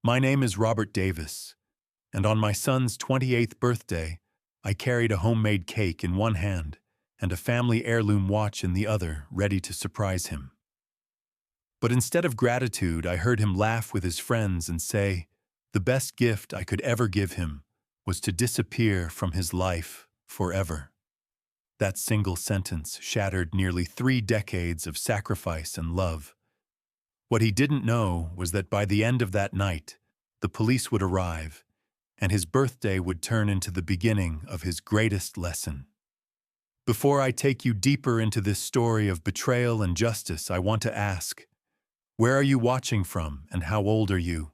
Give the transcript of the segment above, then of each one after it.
My name is Robert Davis, and on my son's 28th birthday, I carried a homemade cake in one hand and a family heirloom watch in the other, ready to surprise him. But instead of gratitude, I heard him laugh with his friends and say, the best gift I could ever give him was to disappear from his life forever. That single sentence shattered nearly 3 decades of sacrifice and love. What he didn't know was that by the end of that night, the police would arrive, and his birthday would turn into the beginning of his greatest lesson. Before I take you deeper into this story of betrayal and justice, I want to ask, where are you watching from and how old are you?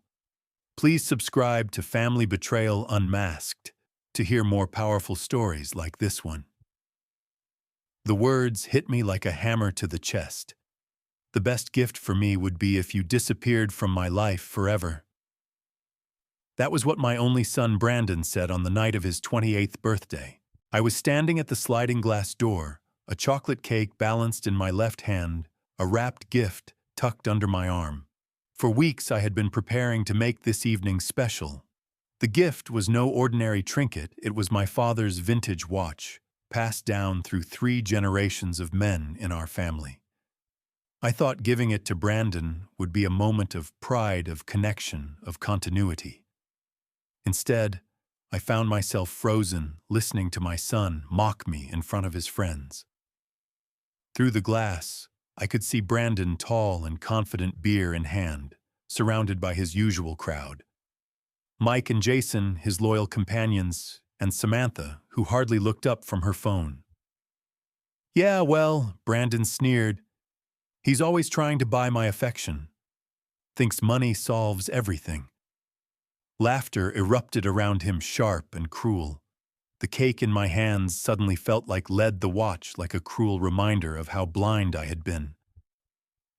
Please subscribe to Family Betrayal Unmasked to hear more powerful stories like this one. The words hit me like a hammer to the chest. The best gift for me would be if you disappeared from my life forever. That was what my only son Brandon said on the night of his 28th birthday. I was standing at the sliding glass door, a chocolate cake balanced in my left hand, a wrapped gift tucked under my arm. For weeks I had been preparing to make this evening special. The gift was no ordinary trinket, it was my father's vintage watch, passed down through 3 generations of men in our family. I thought giving it to Brandon would be a moment of pride, of connection, of continuity. Instead, I found myself frozen, listening to my son mock me in front of his friends. Through the glass, I could see Brandon tall and confident, beer in hand, surrounded by his usual crowd. Mike and Jason, his loyal companions, and Samantha, who hardly looked up from her phone. "Yeah, well," Brandon sneered, "he's always trying to buy my affection. Thinks money solves everything." Laughter erupted around him, sharp and cruel. The cake in my hands suddenly felt like lead, the watch like a cruel reminder of how blind I had been.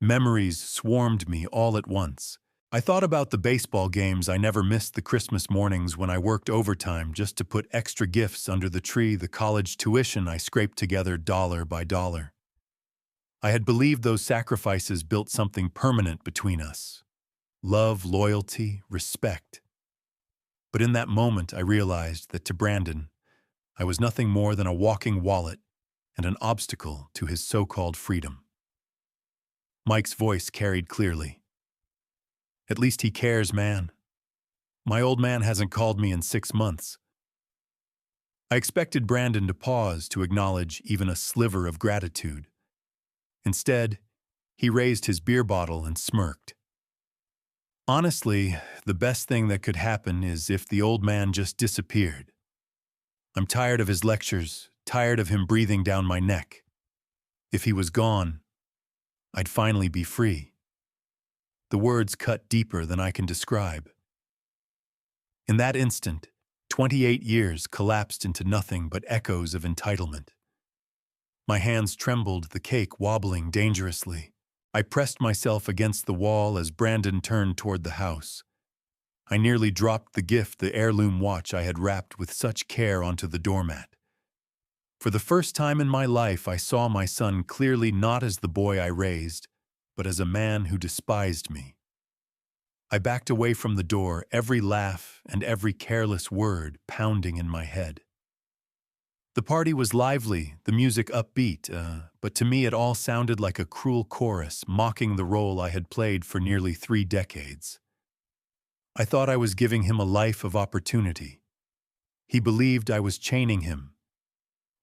Memories swarmed me all at once. I thought about the baseball games I never missed, the Christmas mornings when I worked overtime just to put extra gifts under the tree, the college tuition I scraped together dollar by dollar. I had believed those sacrifices built something permanent between us. Love, loyalty, respect. But in that moment I realized that to Brandon, I was nothing more than a walking wallet and an obstacle to his so-called freedom. Mike's voice carried clearly. "At least he cares, man. My old man hasn't called me in 6 months." I expected Brandon to pause to acknowledge even a sliver of gratitude. Instead, he raised his beer bottle and smirked. "Honestly, the best thing that could happen is if the old man just disappeared. I'm tired of his lectures, tired of him breathing down my neck. If he was gone, I'd finally be free." The words cut deeper than I can describe. In that instant, 28 years collapsed into nothing but echoes of entitlement. My hands trembled, the cake wobbling dangerously. I pressed myself against the wall as Brandon turned toward the house. I nearly dropped the gift, the heirloom watch I had wrapped with such care, onto the doormat. For the first time in my life, I saw my son clearly, not as the boy I raised, but as a man who despised me. I backed away from the door, every laugh and every careless word pounding in my head. The party was lively, the music upbeat, but to me it all sounded like a cruel chorus mocking the role I had played for nearly 3 decades. I thought I was giving him a life of opportunity. He believed I was chaining him.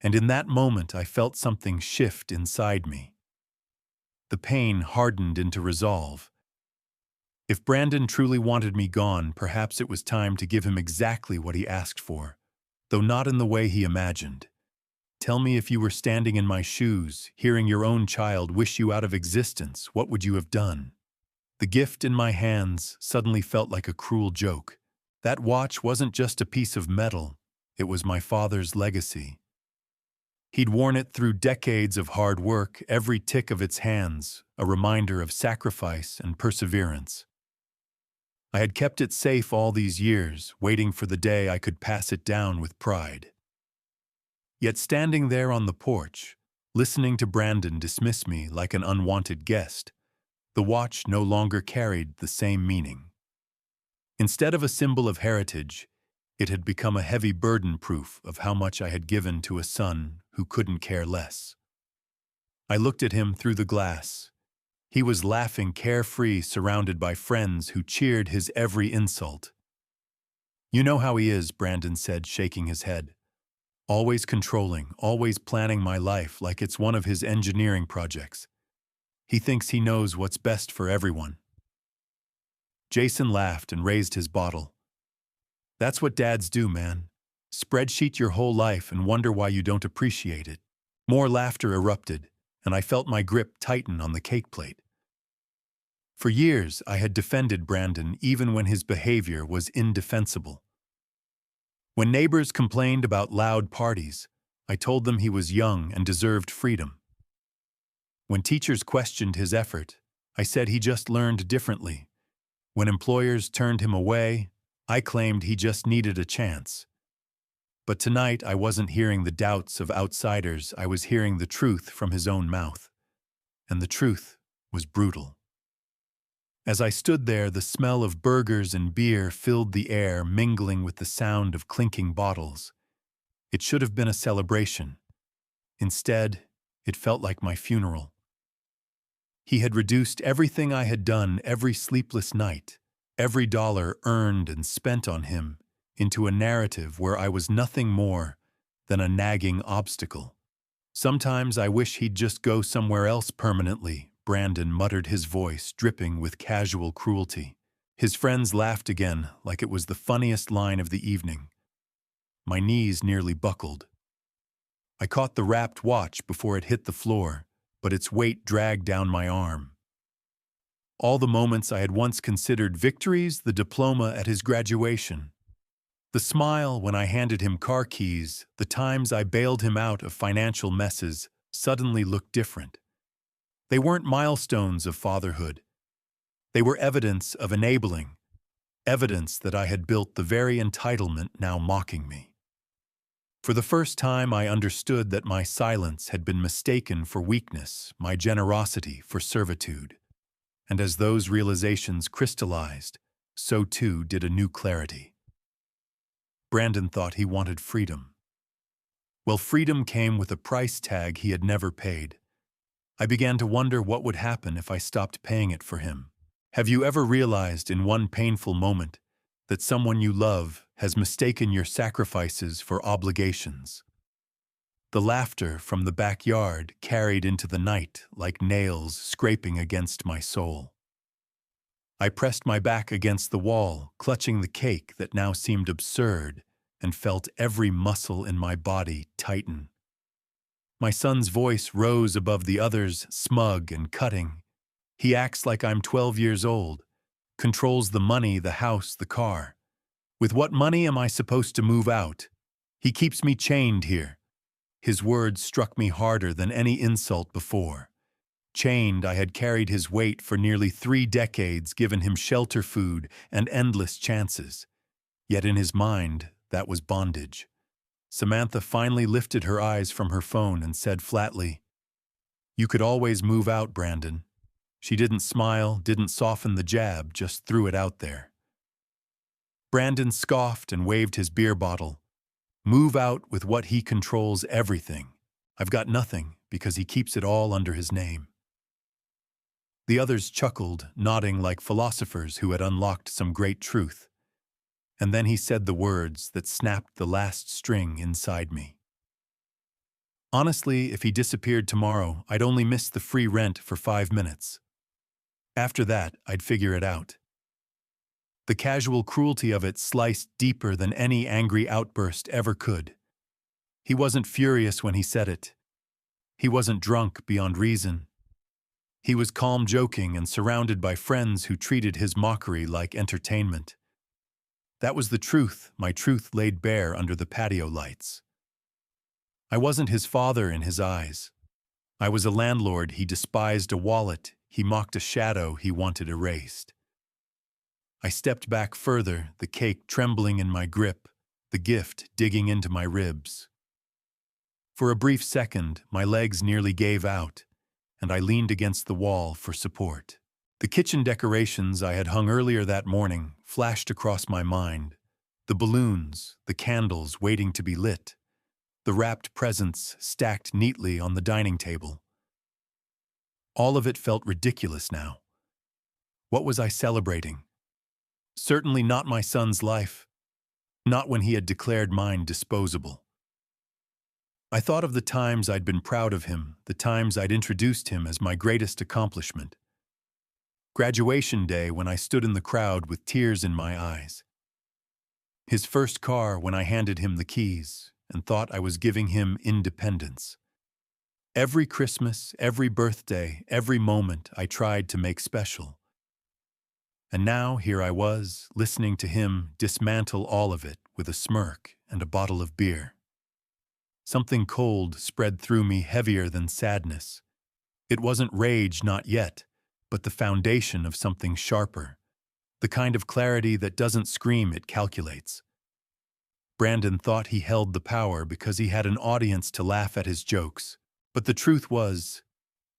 And in that moment I felt something shift inside me. The pain hardened into resolve. If Brandon truly wanted me gone, perhaps it was time to give him exactly what he asked for, though not in the way he imagined. Tell me, if you were standing in my shoes, hearing your own child wish you out of existence, what would you have done? The gift in my hands suddenly felt like a cruel joke. That watch wasn't just a piece of metal, it was my father's legacy. He'd worn it through decades of hard work, every tick of its hands a reminder of sacrifice and perseverance. I had kept it safe all these years, waiting for the day I could pass it down with pride. Yet standing there on the porch, listening to Brandon dismiss me like an unwanted guest, the watch no longer carried the same meaning. Instead of a symbol of heritage, it had become a heavy burden proof of how much I had given to a son who couldn't care less. I looked at him through the glass. He was laughing carefree, surrounded by friends who cheered his every insult. "You know how he is," Brandon said, shaking his head. "Always controlling, always planning my life like it's one of his engineering projects. He thinks he knows what's best for everyone." Jason laughed and raised his bottle. "That's what dads do, man. Spreadsheet your whole life and wonder why you don't appreciate it." More laughter erupted, and I felt my grip tighten on the cake plate. For years, I had defended Brandon even when his behavior was indefensible. When neighbors complained about loud parties, I told them he was young and deserved freedom. When teachers questioned his effort, I said he just learned differently. When employers turned him away, I claimed he just needed a chance. But tonight I wasn't hearing the doubts of outsiders, I was hearing the truth from his own mouth. And the truth was brutal. As I stood there, the smell of burgers and beer filled the air, mingling with the sound of clinking bottles. It should have been a celebration. Instead, it felt like my funeral. He had reduced everything I had done, every sleepless night, every dollar earned and spent on him, into a narrative where I was nothing more than a nagging obstacle. "Sometimes I wish he'd just go somewhere else permanently," Brandon muttered, his voice dripping with casual cruelty. His friends laughed again, like it was the funniest line of the evening. My knees nearly buckled. I caught the wrapped watch before it hit the floor, but its weight dragged down my arm. All the moments I had once considered victories, the diploma at his graduation, the smile when I handed him car keys, the times I bailed him out of financial messes, suddenly looked different. They weren't milestones of fatherhood. They were evidence of enabling, evidence that I had built the very entitlement now mocking me. For the first time, I understood that my silence had been mistaken for weakness, my generosity for servitude. And as those realizations crystallized, so too did a new clarity. Brandon thought he wanted freedom. Well, freedom came with a price tag he had never paid. I began to wonder what would happen if I stopped paying it for him. Have you ever realized in one painful moment that someone you love has mistaken your sacrifices for obligations? The laughter from the backyard carried into the night like nails scraping against my soul. I pressed my back against the wall, clutching the cake that now seemed absurd, and felt every muscle in my body tighten. My son's voice rose above the others, smug and cutting. "He acts like I'm 12 years old, controls the money, the house, the car. With what money am I supposed to move out? He keeps me chained here." His words struck me harder than any insult before. Chained, I had carried his weight for nearly 3 decades, given him shelter, food, and endless chances. Yet in his mind, that was bondage. Samantha finally lifted her eyes from her phone and said flatly, "You could always move out, Brandon." She didn't smile, didn't soften the jab, just threw it out there. Brandon scoffed and waved his beer bottle. "Move out with what he controls everything. I've got nothing because he keeps it all under his name." The others chuckled, nodding like philosophers who had unlocked some great truth. And then he said the words that snapped the last string inside me. "Honestly, if he disappeared tomorrow, I'd only miss the free rent for 5 minutes. After that, I'd figure it out." The casual cruelty of it sliced deeper than any angry outburst ever could. He wasn't furious when he said it. He wasn't drunk beyond reason. He was calm, joking, and surrounded by friends who treated his mockery like entertainment. That was the truth, my truth laid bare under the patio lights. I wasn't his father in his eyes. I was a landlord he despised, a wallet he mocked, a shadow he wanted erased. I stepped back further, the cake trembling in my grip, the gift digging into my ribs. For a brief second, my legs nearly gave out, and I leaned against the wall for support. The kitchen decorations I had hung earlier that morning flashed across my mind. The balloons, the candles waiting to be lit, the wrapped presents stacked neatly on the dining table. All of it felt ridiculous now. What was I celebrating? Certainly not my son's life. Not when he had declared mine disposable. I thought of the times I'd been proud of him, the times I'd introduced him as my greatest accomplishment. Graduation day when I stood in the crowd with tears in my eyes. His first car when I handed him the keys and thought I was giving him independence. Every Christmas, every birthday, every moment I tried to make special. And now here I was, listening to him dismantle all of it with a smirk and a bottle of beer. Something cold spread through me, heavier than sadness. It wasn't rage, not yet, but the foundation of something sharper, the kind of clarity that doesn't scream, it calculates. Brandon thought he held the power because he had an audience to laugh at his jokes, but the truth was,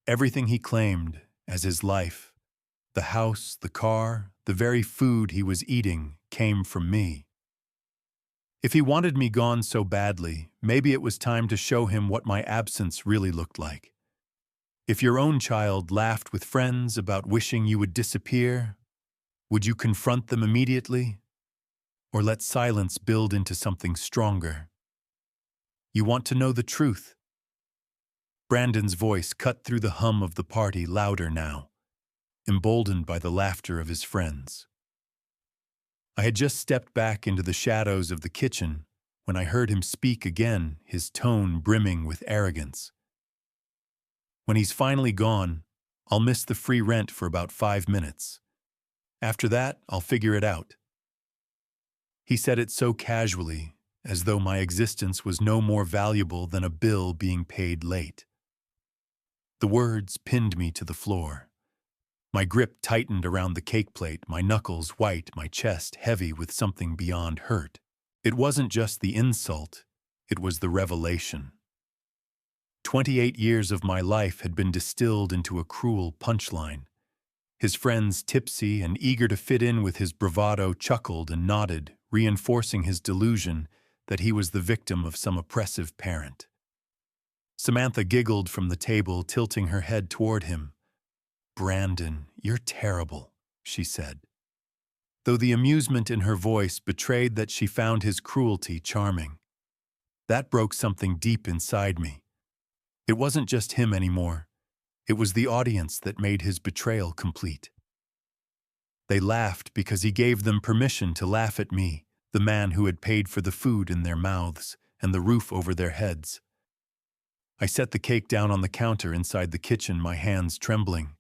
everything he claimed as his life, the house, the car, the very food he was eating, came from me. If he wanted me gone so badly, maybe it was time to show him what my absence really looked like. If your own child laughed with friends about wishing you would disappear, would you confront them immediately? Or let silence build into something stronger? You want to know the truth? Brandon's voice cut through the hum of the party, louder now, emboldened by the laughter of his friends. I had just stepped back into the shadows of the kitchen when I heard him speak again, his tone brimming with arrogance. When he's finally gone, I'll miss the free rent for about 5 minutes. After that, I'll figure it out. He said it so casually, as though my existence was no more valuable than a bill being paid late. The words pinned me to the floor. My grip tightened around the cake plate, my knuckles white, my chest heavy with something beyond hurt. It wasn't just the insult, it was the revelation. 28 years of my life had been distilled into a cruel punchline. His friends, tipsy and eager to fit in with his bravado, chuckled and nodded, reinforcing his delusion that he was the victim of some oppressive parent. Samantha giggled from the table, tilting her head toward him. "Brandon, you're terrible," she said, though the amusement in her voice betrayed that she found his cruelty charming. That broke something deep inside me. It wasn't just him anymore. It was the audience that made his betrayal complete. They laughed because he gave them permission to laugh at me, the man who had paid for the food in their mouths and the roof over their heads. I set the cake down on the counter inside the kitchen, my hands trembling.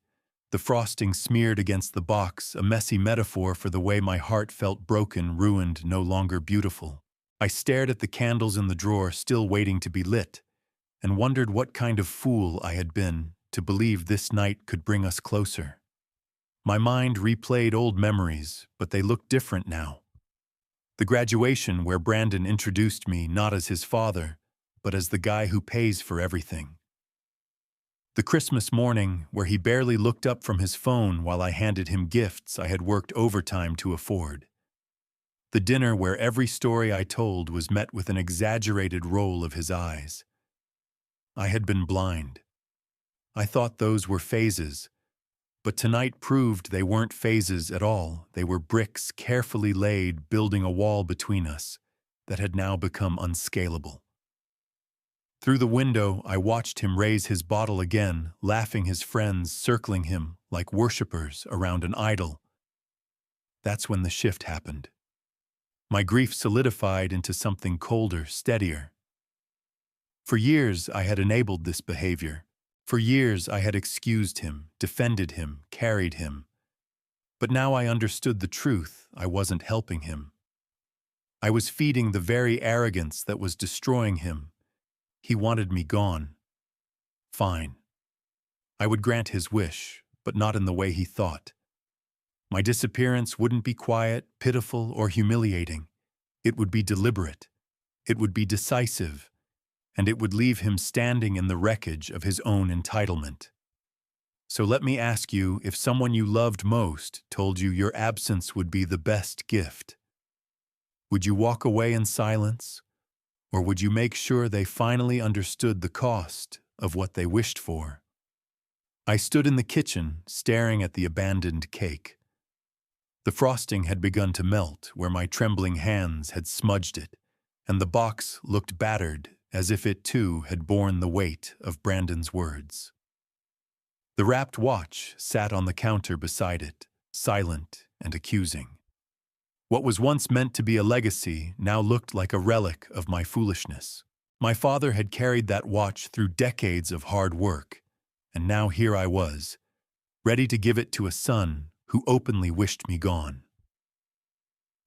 The frosting smeared against the box, a messy metaphor for the way my heart felt broken, ruined, no longer beautiful. I stared at the candles in the drawer, still waiting to be lit, and wondered what kind of fool I had been to believe this night could bring us closer. My mind replayed old memories, but they looked different now. The graduation where Brandon introduced me not as his father, but as the guy who pays for everything. The Christmas morning where he barely looked up from his phone while I handed him gifts I had worked overtime to afford. The dinner where every story I told was met with an exaggerated roll of his eyes. I had been blind. I thought those were phases, but tonight proved they weren't phases at all. They were bricks carefully laid, building a wall between us that had now become unscalable. Through the window, I watched him raise his bottle again, laughing, his friends circling him like worshippers around an idol. That's when the shift happened. My grief solidified into something colder, steadier. For years, I had enabled this behavior. For years, I had excused him, defended him, carried him. But now I understood the truth. I wasn't helping him. I was feeding the very arrogance that was destroying him. He wanted me gone. Fine. I would grant his wish, but not in the way he thought. My disappearance wouldn't be quiet, pitiful, or humiliating. It would be deliberate. It would be decisive. And it would leave him standing in the wreckage of his own entitlement. So let me ask you, if someone you loved most told you your absence would be the best gift, would you walk away in silence, or would you make sure they finally understood the cost of what they wished for? I stood in the kitchen, staring at the abandoned cake. The frosting had begun to melt where my trembling hands had smudged it, and the box looked battered, as if it too had borne the weight of Brandon's words. The wrapped watch sat on the counter beside it, silent and accusing. What was once meant to be a legacy now looked like a relic of my foolishness. My father had carried that watch through decades of hard work, and now here I was, ready to give it to a son who openly wished me gone.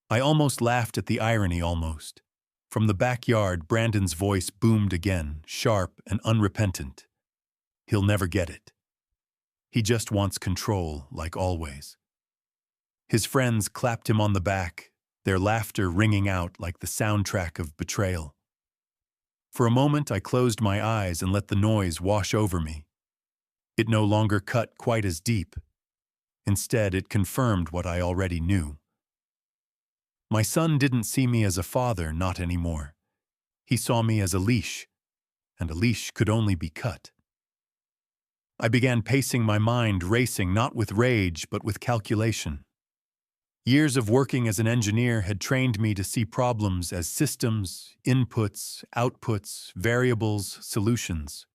I almost laughed at the irony almost. From the backyard, Brandon's voice boomed again, sharp and unrepentant. He'll never get it. He just wants control, like always. His friends clapped him on the back, their laughter ringing out like the soundtrack of Betrayal. For a moment I closed my eyes and let the noise wash over me. It no longer cut quite as deep. Instead, it confirmed what I already knew. My son didn't see me as a father, not anymore. He saw me as a leash, and a leash could only be cut. I began pacing my mind, racing not with rage but with calculation. Years of working as an engineer had trained me to see problems as systems, inputs, outputs, variables, solutions.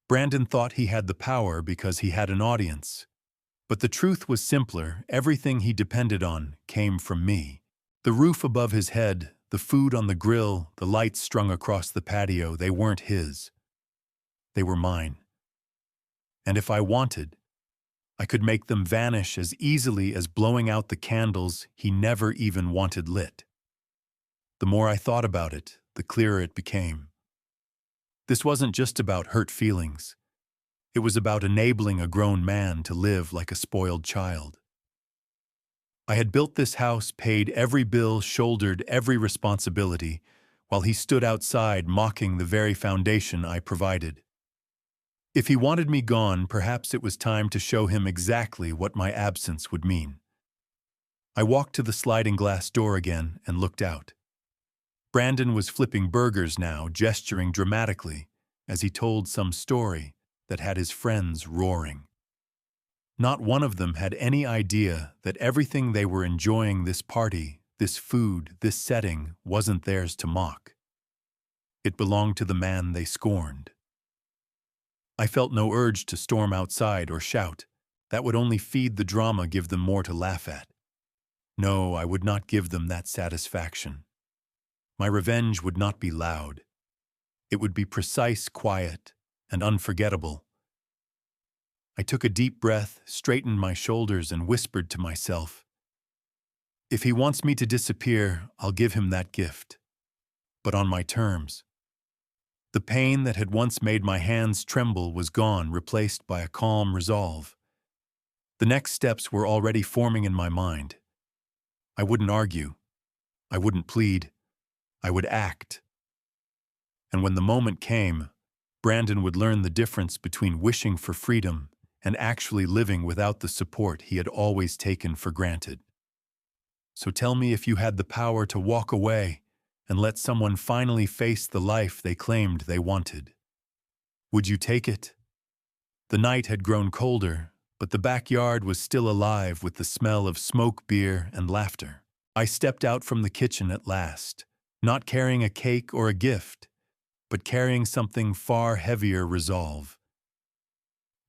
Brandon thought he had the power because he had an audience. But the truth was simpler. Everything he depended on came from me. The roof above his head, the food on the grill, the lights strung across the patio, they weren't his. They were mine. And if I wanted, I could make them vanish as easily as blowing out the candles he never even wanted lit. The more I thought about it, the clearer it became. This wasn't just about hurt feelings. It was about enabling a grown man to live like a spoiled child. I had built this house, paid every bill, shouldered every responsibility, while he stood outside mocking the very foundation I provided. If he wanted me gone, perhaps it was time to show him exactly what my absence would mean. I walked to the sliding glass door again and looked out. Brandon was flipping burgers now, gesturing dramatically as he told some story that had his friends roaring. Not one of them had any idea that everything they were enjoying, this party, this food, this setting, wasn't theirs to mock. It belonged to the man they scorned. I felt no urge to storm outside or shout. That would only feed the drama, give them more to laugh at. No, I would not give them that satisfaction. My revenge would not be loud. It would be precise, quiet, and unforgettable. I took a deep breath, straightened my shoulders, and whispered to myself, if he wants me to disappear, I'll give him that gift. But on my terms. The pain that had once made my hands tremble was gone, replaced by a calm resolve. The next steps were already forming in my mind. I wouldn't argue. I wouldn't plead. I would act. And when the moment came, Brandon would learn the difference between wishing for freedom and actually living without the support he had always taken for granted. So tell me, if you had the power to walk away and let someone finally face the life they claimed they wanted, would you take it? The night had grown colder, but the backyard was still alive with the smell of smoke, beer, and laughter. I stepped out from the kitchen at last, not carrying a cake or a gift, but carrying something far heavier: resolve.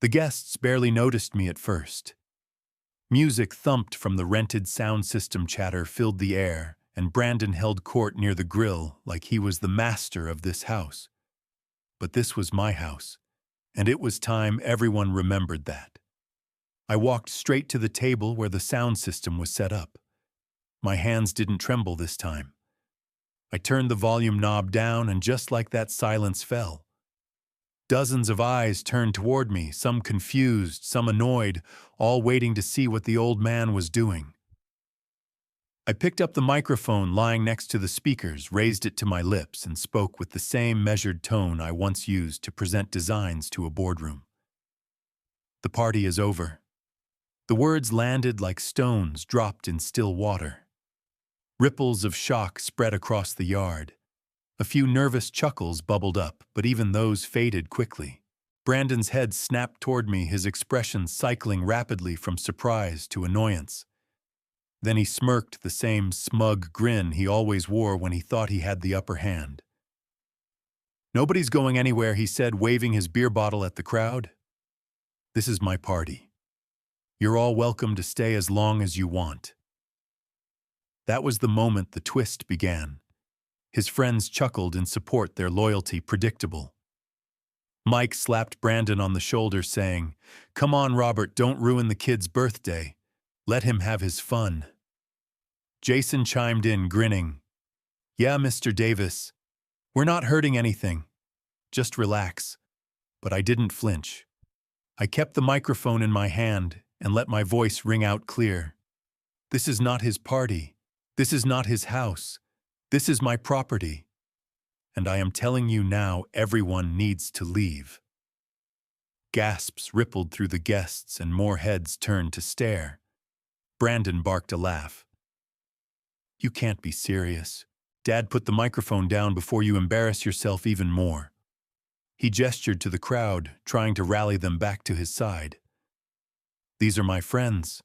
The guests barely noticed me at first. Music thumped from the rented sound system, chatter filled the air, and Brandon held court near the grill like he was the master of this house. But this was my house, and it was time everyone remembered that. I walked straight to the table where the sound system was set up. My hands didn't tremble this time. I turned the volume knob down, and just like that, silence fell. Dozens of eyes turned toward me, some confused, some annoyed, all waiting to see what the old man was doing. I picked up the microphone lying next to the speakers, raised it to my lips, and spoke with the same measured tone I once used to present designs to a boardroom. The party is over. The words landed like stones dropped in still water. Ripples of shock spread across the yard. A few nervous chuckles bubbled up, but even those faded quickly. Brandon's head snapped toward me, his expression cycling rapidly from surprise to annoyance. Then he smirked, the same smug grin he always wore when he thought he had the upper hand. "Nobody's going anywhere," he said, waving his beer bottle at the crowd. "This is my party. You're all welcome to stay as long as you want." That was the moment the twist began. His friends chuckled in support, their loyalty predictable. Mike slapped Brandon on the shoulder, saying, "Come on, Robert, don't ruin the kid's birthday. Let him have his fun." Jason chimed in, grinning. "Yeah, Mr. Davis. We're not hurting anything. Just relax." But I didn't flinch. I kept the microphone in my hand and let my voice ring out clear. "This is not his party. This is not his house. This is my property. And I am telling you now, everyone needs to leave." Gasps rippled through the guests and more heads turned to stare. Brandon barked a laugh. "You can't be serious. Dad, put the microphone down before you embarrass yourself even more." He gestured to the crowd, trying to rally them back to his side. "These are my friends.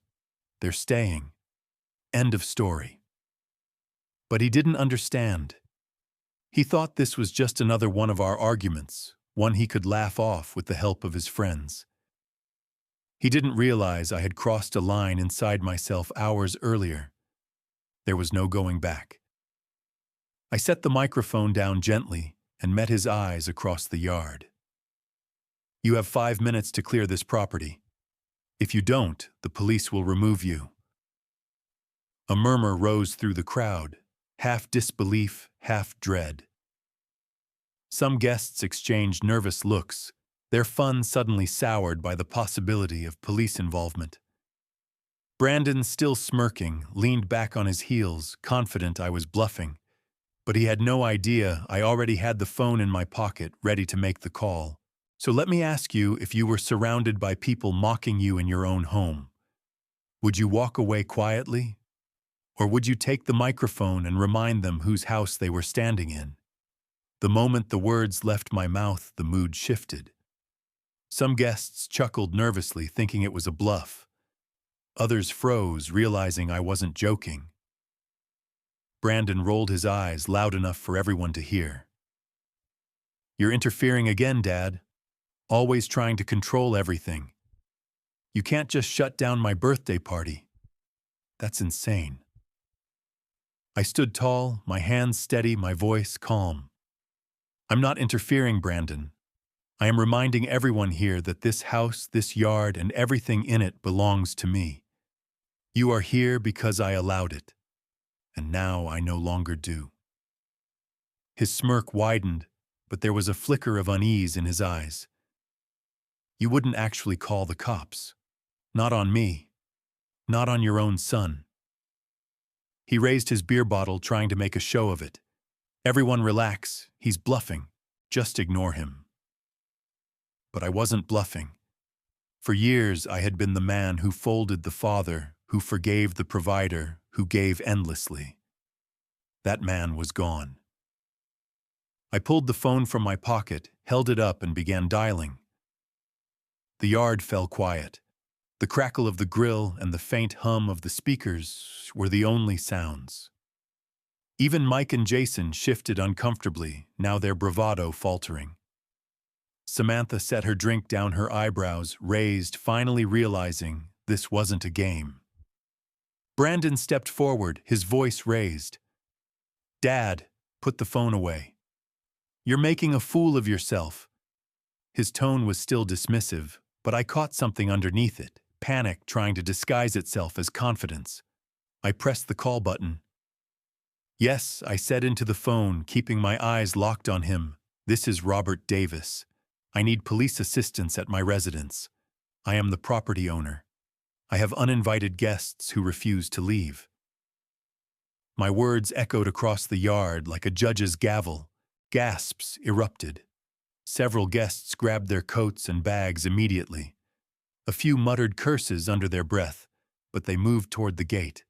They're staying. End of story." But he didn't understand. He thought this was just another one of our arguments, one he could laugh off with the help of his friends. He didn't realize I had crossed a line inside myself hours earlier. There was no going back. I set the microphone down gently and met his eyes across the yard. "You have 5 minutes to clear this property. If you don't, the police will remove you." A murmur rose through the crowd, half disbelief, half dread. Some guests exchanged nervous looks, their fun suddenly soured by the possibility of police involvement. Brandon, still smirking, leaned back on his heels, confident I was bluffing. But he had no idea I already had the phone in my pocket, ready to make the call. "So let me ask you, if you were surrounded by people mocking you in your own home, would you walk away quietly? Or would you take the microphone and remind them whose house they were standing in?" The moment the words left my mouth, the mood shifted. Some guests chuckled nervously, thinking it was a bluff. Others froze, realizing I wasn't joking. Brandon rolled his eyes loud enough for everyone to hear. "You're interfering again, Dad. Always trying to control everything. You can't just shut down my birthday party. That's insane." I stood tall, my hands steady, my voice calm. "I'm not interfering, Brandon. I am reminding everyone here that this house, this yard, and everything in it belongs to me. You are here because I allowed it. And now I no longer do." His smirk widened, but there was a flicker of unease in his eyes. "You wouldn't actually call the cops. Not on me. Not on your own son." He raised his beer bottle, trying to make a show of it. "Everyone relax. He's bluffing. Just ignore him." But I wasn't bluffing. For years I had been the man who folded the father, who forgave the provider, who gave endlessly. That man was gone. I pulled the phone from my pocket, held it up, and began dialing. The yard fell quiet. The crackle of the grill and the faint hum of the speakers were the only sounds. Even Mike and Jason shifted uncomfortably, now their bravado faltering. Samantha set her drink down, her eyebrows raised, finally realizing this wasn't a game. Brandon stepped forward, his voice raised. "Dad, put the phone away. You're making a fool of yourself." His tone was still dismissive, but I caught something underneath it, panic trying to disguise itself as confidence. I pressed the call button. "Yes," I said into the phone, keeping my eyes locked on him. "This is Robert Davis. I need police assistance at my residence. I am the property owner. I have uninvited guests who refuse to leave." My words echoed across the yard like a judge's gavel. Gasps erupted. Several guests grabbed their coats and bags immediately. A few muttered curses under their breath, but they moved toward the gate.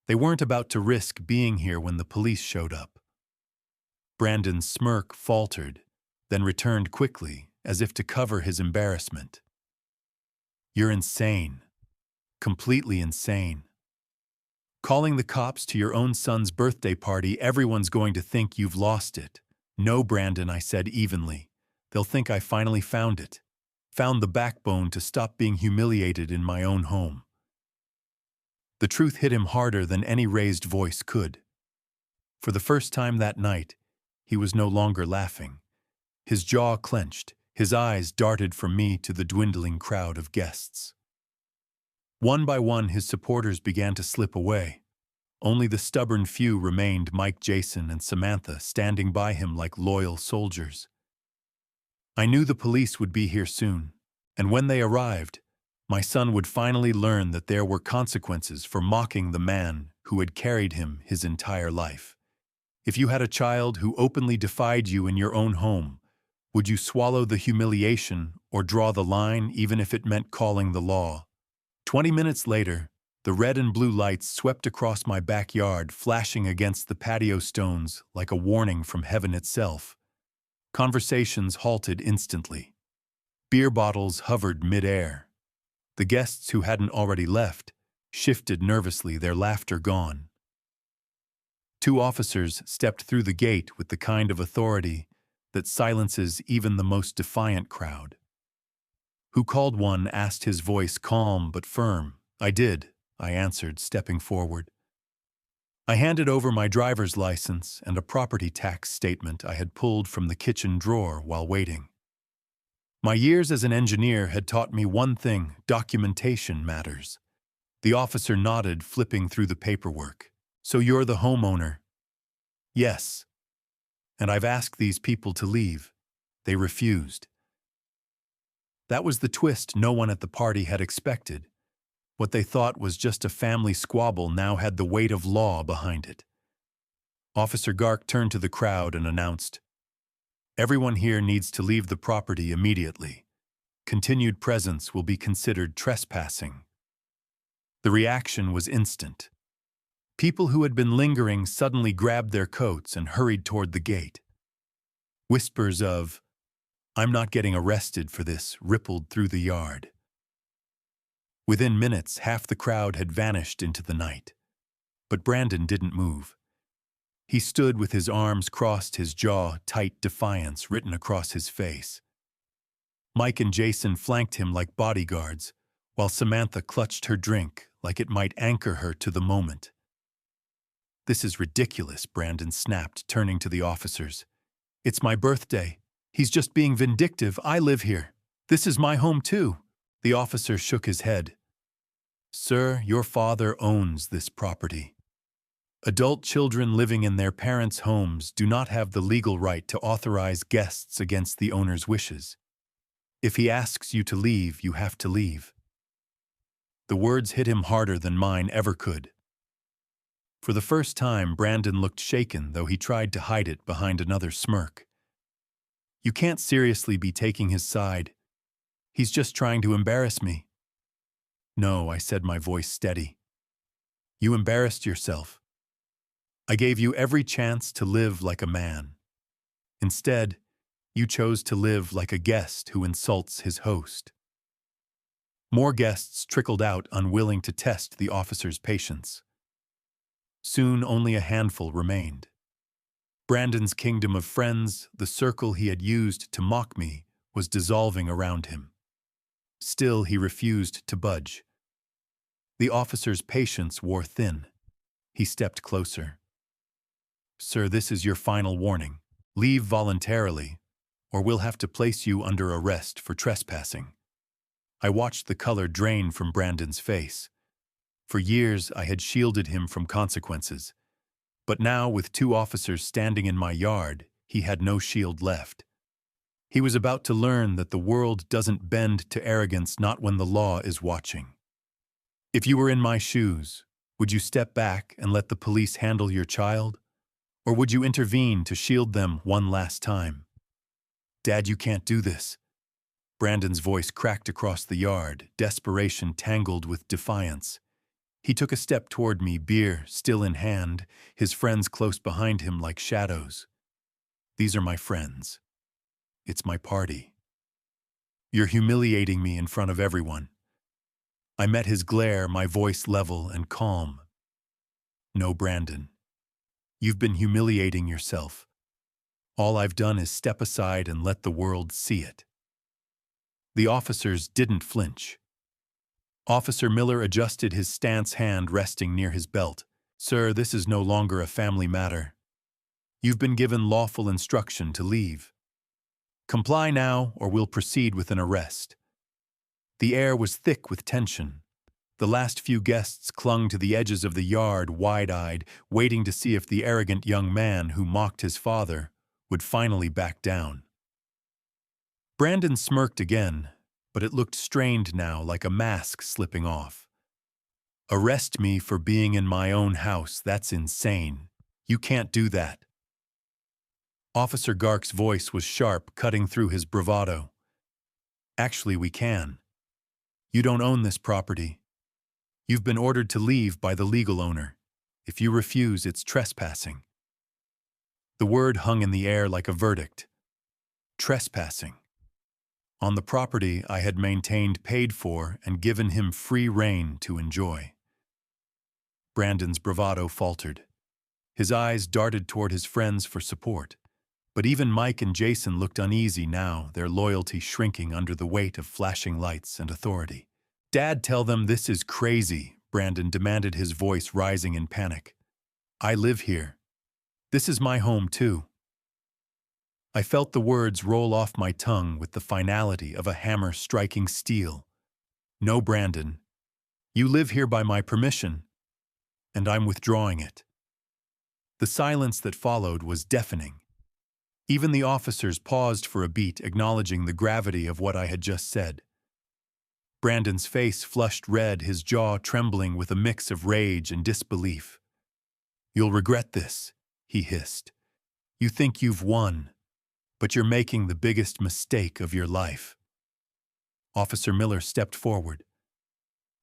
They weren't about to risk being here when the police showed up. Brandon's smirk faltered, then returned quickly, as if to cover his embarrassment. "You're insane. Completely insane. Calling the cops to your own son's birthday party, everyone's going to think you've lost it." "No, Brandon," I said evenly. "They'll think I finally found it. Found the backbone to stop being humiliated in my own home." The truth hit him harder than any raised voice could. For the first time that night, he was no longer laughing. His jaw clenched, his eyes darted from me to the dwindling crowd of guests. One by one, his supporters began to slip away. Only the stubborn few remained, Mike, Jason, and Samantha, standing by him like loyal soldiers. I knew the police would be here soon, and when they arrived, my son would finally learn that there were consequences for mocking the man who had carried him his entire life. If you had a child who openly defied you in your own home, would you swallow the humiliation or draw the line even if it meant calling the law? 20 minutes later, the red and blue lights swept across my backyard, flashing against the patio stones like a warning from heaven itself. Conversations halted instantly. Beer bottles hovered mid-air. The guests who hadn't already left shifted nervously, their laughter gone. 2 officers stepped through the gate with the kind of authority that silences even the most defiant crowd. "Who called one?" asked, his voice calm but firm. "I did," I answered, stepping forward. I handed over my driver's license and a property tax statement I had pulled from the kitchen drawer while waiting. My years as an engineer had taught me one thing: documentation matters. The officer nodded, flipping through the paperwork. "So you're the homeowner?" "Yes. And I've asked these people to leave. They refused." That was the twist no one at the party had expected. What they thought was just a family squabble now had the weight of law behind it. Officer Gark turned to the crowd and announced, "Everyone here needs to leave the property immediately. Continued presence will be considered trespassing." The reaction was instant. People who had been lingering suddenly grabbed their coats and hurried toward the gate. Whispers of, "I'm not getting arrested for this," rippled through the yard. Within minutes, half the crowd had vanished into the night. But Brandon didn't move. He stood with his arms crossed, his jaw tight, defiance written across his face. Mike and Jason flanked him like bodyguards, while Samantha clutched her drink like it might anchor her to the moment. "This is ridiculous," Brandon snapped, turning to the officers. "It's my birthday. He's just being vindictive. I live here. This is my home too." The officer shook his head. "Sir, your father owns this property. Adult children living in their parents' homes do not have the legal right to authorize guests against the owner's wishes. If he asks you to leave, you have to leave." The words hit him harder than mine ever could. For the first time, Brandon looked shaken, though he tried to hide it behind another smirk. "You can't seriously be taking his side. He's just trying to embarrass me." "No," I said, my voice steady. "You embarrassed yourself. I gave you every chance to live like a man. Instead, you chose to live like a guest who insults his host." More guests trickled out, unwilling to test the officer's patience. Soon only a handful remained. Brandon's kingdom of friends, the circle he had used to mock me, was dissolving around him. Still, he refused to budge. The officer's patience wore thin. He stepped closer. "Sir, this is your final warning. Leave voluntarily, or we'll have to place you under arrest for trespassing." I watched the color drain from Brandon's face. For years, I had shielded him from consequences. But now, with 2 officers standing in my yard, he had no shield left. He was about to learn that the world doesn't bend to arrogance, not when the law is watching. If you were in my shoes, would you step back and let the police handle your child? Or would you intervene to shield them one last time? "Dad, you can't do this." Brandon's voice cracked across the yard, desperation tangled with defiance. He took a step toward me, beer still in hand, his friends close behind him like shadows. These are my friends. It's my party. You're humiliating me in front of everyone. I met his glare, my voice level and calm. No, Brandon. You've been humiliating yourself. All I've done is step aside and let the world see it. The officers didn't flinch. Officer Miller adjusted his stance, hand resting near his belt. Sir, this is no longer a family matter. You've been given lawful instruction to leave. Comply now, or we'll proceed with an arrest. The air was thick with tension. The last few guests clung to the edges of the yard, wide-eyed, waiting to see if the arrogant young man who mocked his father would finally back down. Brandon smirked again, but it looked strained now, like a mask slipping off. Arrest me for being in my own house, that's insane. You can't do that. Officer Gark's voice was sharp, cutting through his bravado. Actually, we can. You don't own this property. You've been ordered to leave by the legal owner. If you refuse, it's trespassing. The word hung in the air like a verdict. Trespassing. On the property I had maintained, paid for, and given him free rein to enjoy. Brandon's bravado faltered. His eyes darted toward his friends for support. But even Mike and Jason looked uneasy now, their loyalty shrinking under the weight of flashing lights and authority. Dad, tell them this is crazy, Brandon demanded, his voice rising in panic. I live here. This is my home too. I felt the words roll off my tongue with the finality of a hammer striking steel. No, Brandon. You live here by my permission, and I'm withdrawing it. The silence that followed was deafening. Even the officers paused for a beat, acknowledging the gravity of what I had just said. Brandon's face flushed red, his jaw trembling with a mix of rage and disbelief. You'll regret this, he hissed. You think you've won, but you're making the biggest mistake of your life. Officer Miller stepped forward.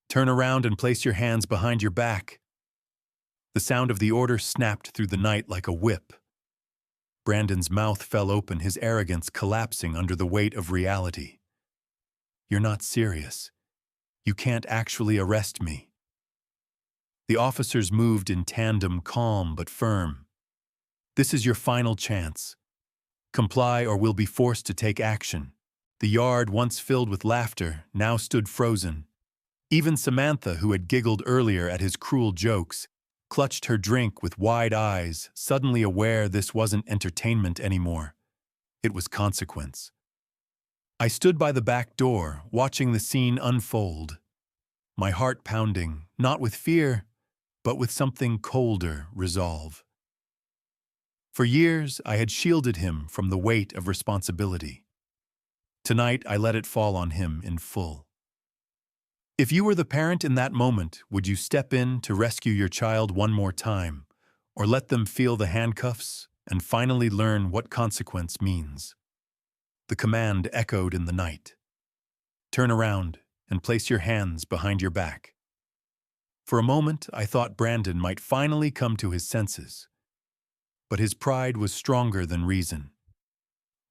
Turn around and place your hands behind your back. The sound of the order snapped through the night like a whip. Brandon's mouth fell open, his arrogance collapsing under the weight of reality. You're not serious. You can't actually arrest me. The officers moved in tandem, calm but firm. This is your final chance. Comply or we'll be forced to take action. The yard, once filled with laughter, now stood frozen. Even Samantha, who had giggled earlier at his cruel jokes, clutched her drink with wide eyes, suddenly aware this wasn't entertainment anymore. It was consequence. I stood by the back door, watching the scene unfold, my heart pounding, not with fear, but with something colder, resolve. For years, I had shielded him from the weight of responsibility. Tonight, I let it fall on him in full. If you were the parent in that moment, would you step in to rescue your child one more time, or let them feel the handcuffs and finally learn what consequence means? The command echoed in the night. Turn around and place your hands behind your back. For a moment, I thought Brandon might finally come to his senses. But his pride was stronger than reason.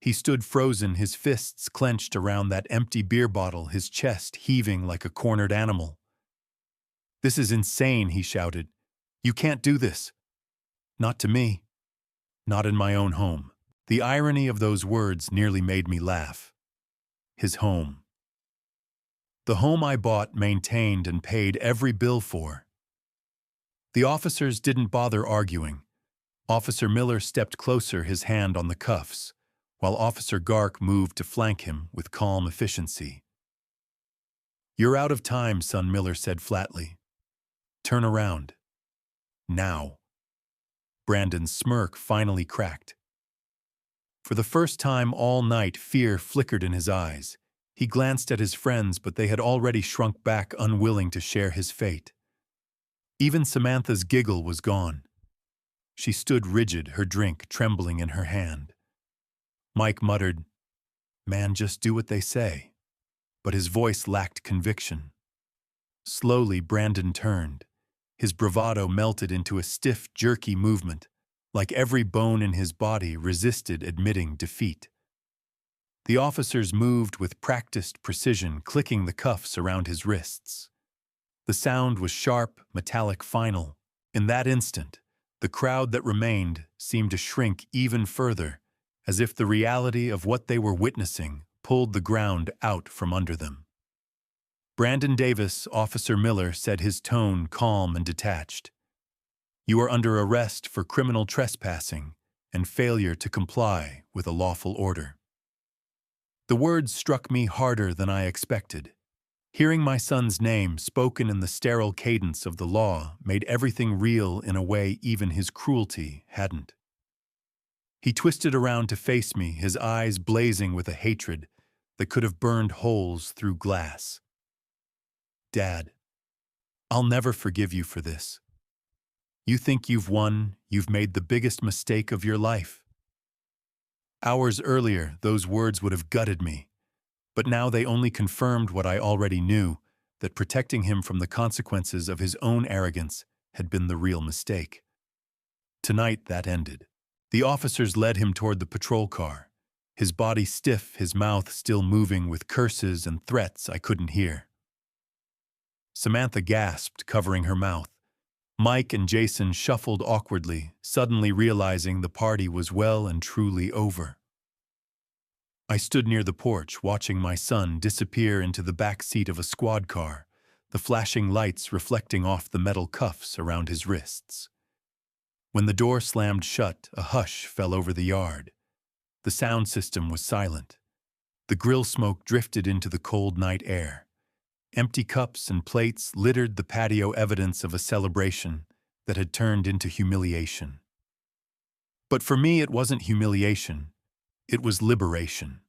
He stood frozen, his fists clenched around that empty beer bottle, his chest heaving like a cornered animal. This is insane, he shouted. You can't do this. Not to me. Not in my own home. The irony of those words nearly made me laugh. His home. The home I bought, maintained, and paid every bill for. The officers didn't bother arguing. Officer Miller stepped closer, his hand on the cuffs, while Officer Gark moved to flank him with calm efficiency. You're out of time, son, Miller said flatly. Turn around. Now. Brandon's smirk finally cracked. For the first time all night, fear flickered in his eyes. He glanced at his friends, but they had already shrunk back, unwilling to share his fate. Even Samantha's giggle was gone. She stood rigid, her drink trembling in her hand. Mike muttered, Man, just do what they say. but his voice lacked conviction. Slowly, Brandon turned. His bravado melted into a stiff, jerky movement, like every bone in his body resisted admitting defeat. The officers moved with practiced precision, clicking the cuffs around his wrists. The sound was sharp, metallic, final. In that instant, the crowd that remained seemed to shrink even further, as if the reality of what they were witnessing pulled the ground out from under them. Brandon Davis, Officer Miller, said, his tone calm and detached. "You are under arrest for criminal trespassing and failure to comply with a lawful order." The words struck me harder than I expected. Hearing my son's name spoken in the sterile cadence of the law made everything real in a way even his cruelty hadn't. He twisted around to face me, his eyes blazing with a hatred that could have burned holes through glass. "Dad, I'll never forgive you for this. You think you've won, you've made the biggest mistake of your life." Hours earlier, those words would have gutted me, but now they only confirmed what I already knew, that protecting him from the consequences of his own arrogance had been the real mistake. Tonight, that ended. The officers led him toward the patrol car, his body stiff, his mouth still moving with curses and threats I couldn't hear. Samantha gasped, covering her mouth. Mike and Jason shuffled awkwardly, suddenly realizing the party was well and truly over. I stood near the porch, watching my son disappear into the back seat of a squad car, the flashing lights reflecting off the metal cuffs around his wrists. When the door slammed shut, a hush fell over the yard. The sound system was silent. The grill smoke drifted into the cold night air. Empty cups and plates littered the patio, evidence of a celebration that had turned into humiliation. But for me, it wasn't humiliation. It was liberation.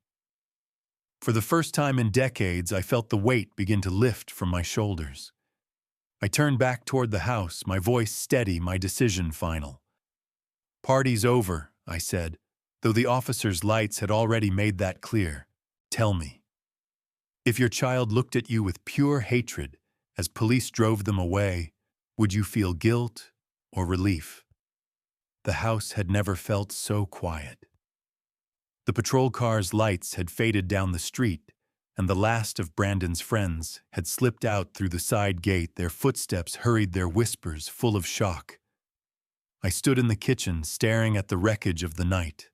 For the first time in decades, I felt the weight begin to lift from my shoulders. I turned back toward the house, my voice steady, my decision final. "Party's over," I said, though the officers' lights had already made that clear. "Tell me. If your child looked at you with pure hatred as police drove them away, would you feel guilt or relief?" The house had never felt so quiet. The patrol car's lights had faded down the street, and the last of Brandon's friends had slipped out through the side gate. Their footsteps hurried, their whispers full of shock. I stood in the kitchen, staring at the wreckage of the night.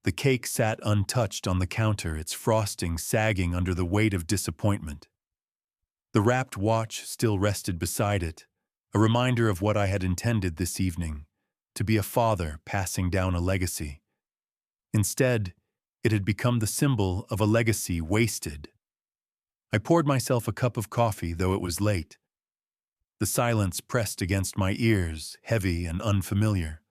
The cake sat untouched on the counter, its frosting sagging under the weight of disappointment. The wrapped watch still rested beside it, a reminder of what I had intended this evening, to be a father passing down a legacy. Instead, it had become the symbol of a legacy wasted. I poured myself a cup of coffee, though it was late. The silence pressed against my ears, heavy and unfamiliar.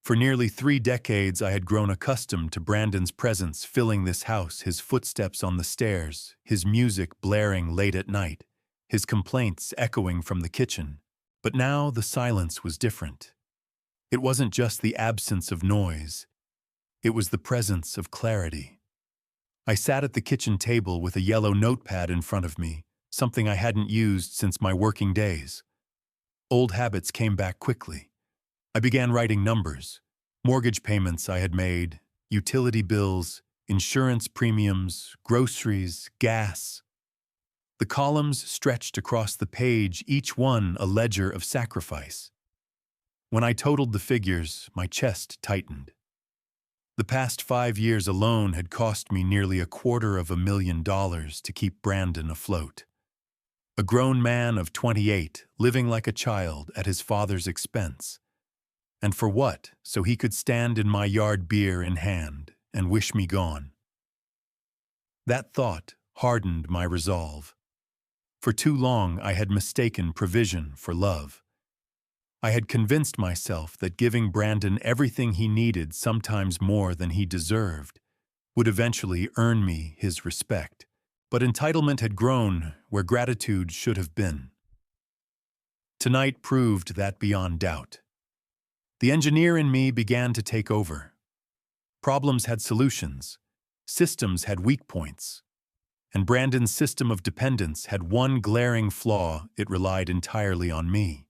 For nearly 3 decades, I had grown accustomed to Brandon's presence filling this house, his footsteps on the stairs, his music blaring late at night, his complaints echoing from the kitchen. But now the silence was different. It wasn't just the absence of noise. It was the presence of clarity. I sat at the kitchen table with a yellow notepad in front of me, something I hadn't used since my working days. Old habits came back quickly. I began writing numbers, mortgage payments I had made, utility bills, insurance premiums, groceries, gas. The columns stretched across the page, each one a ledger of sacrifice. When I totaled the figures, my chest tightened. The past 5 years alone had cost me nearly $250,000 to keep Brandon afloat. A grown man of 28, living like a child at his father's expense. And for what? So he could stand in my yard, beer in hand, and wish me gone. That thought hardened my resolve. For too long I had mistaken provision for love. I had convinced myself that giving Brandon everything he needed, sometimes more than he deserved, would eventually earn me his respect. But entitlement had grown where gratitude should have been. Tonight proved that beyond doubt. The engineer in me began to take over. Problems had solutions. Systems had weak points. And Brandon's system of dependence had one glaring flaw: it relied entirely on me.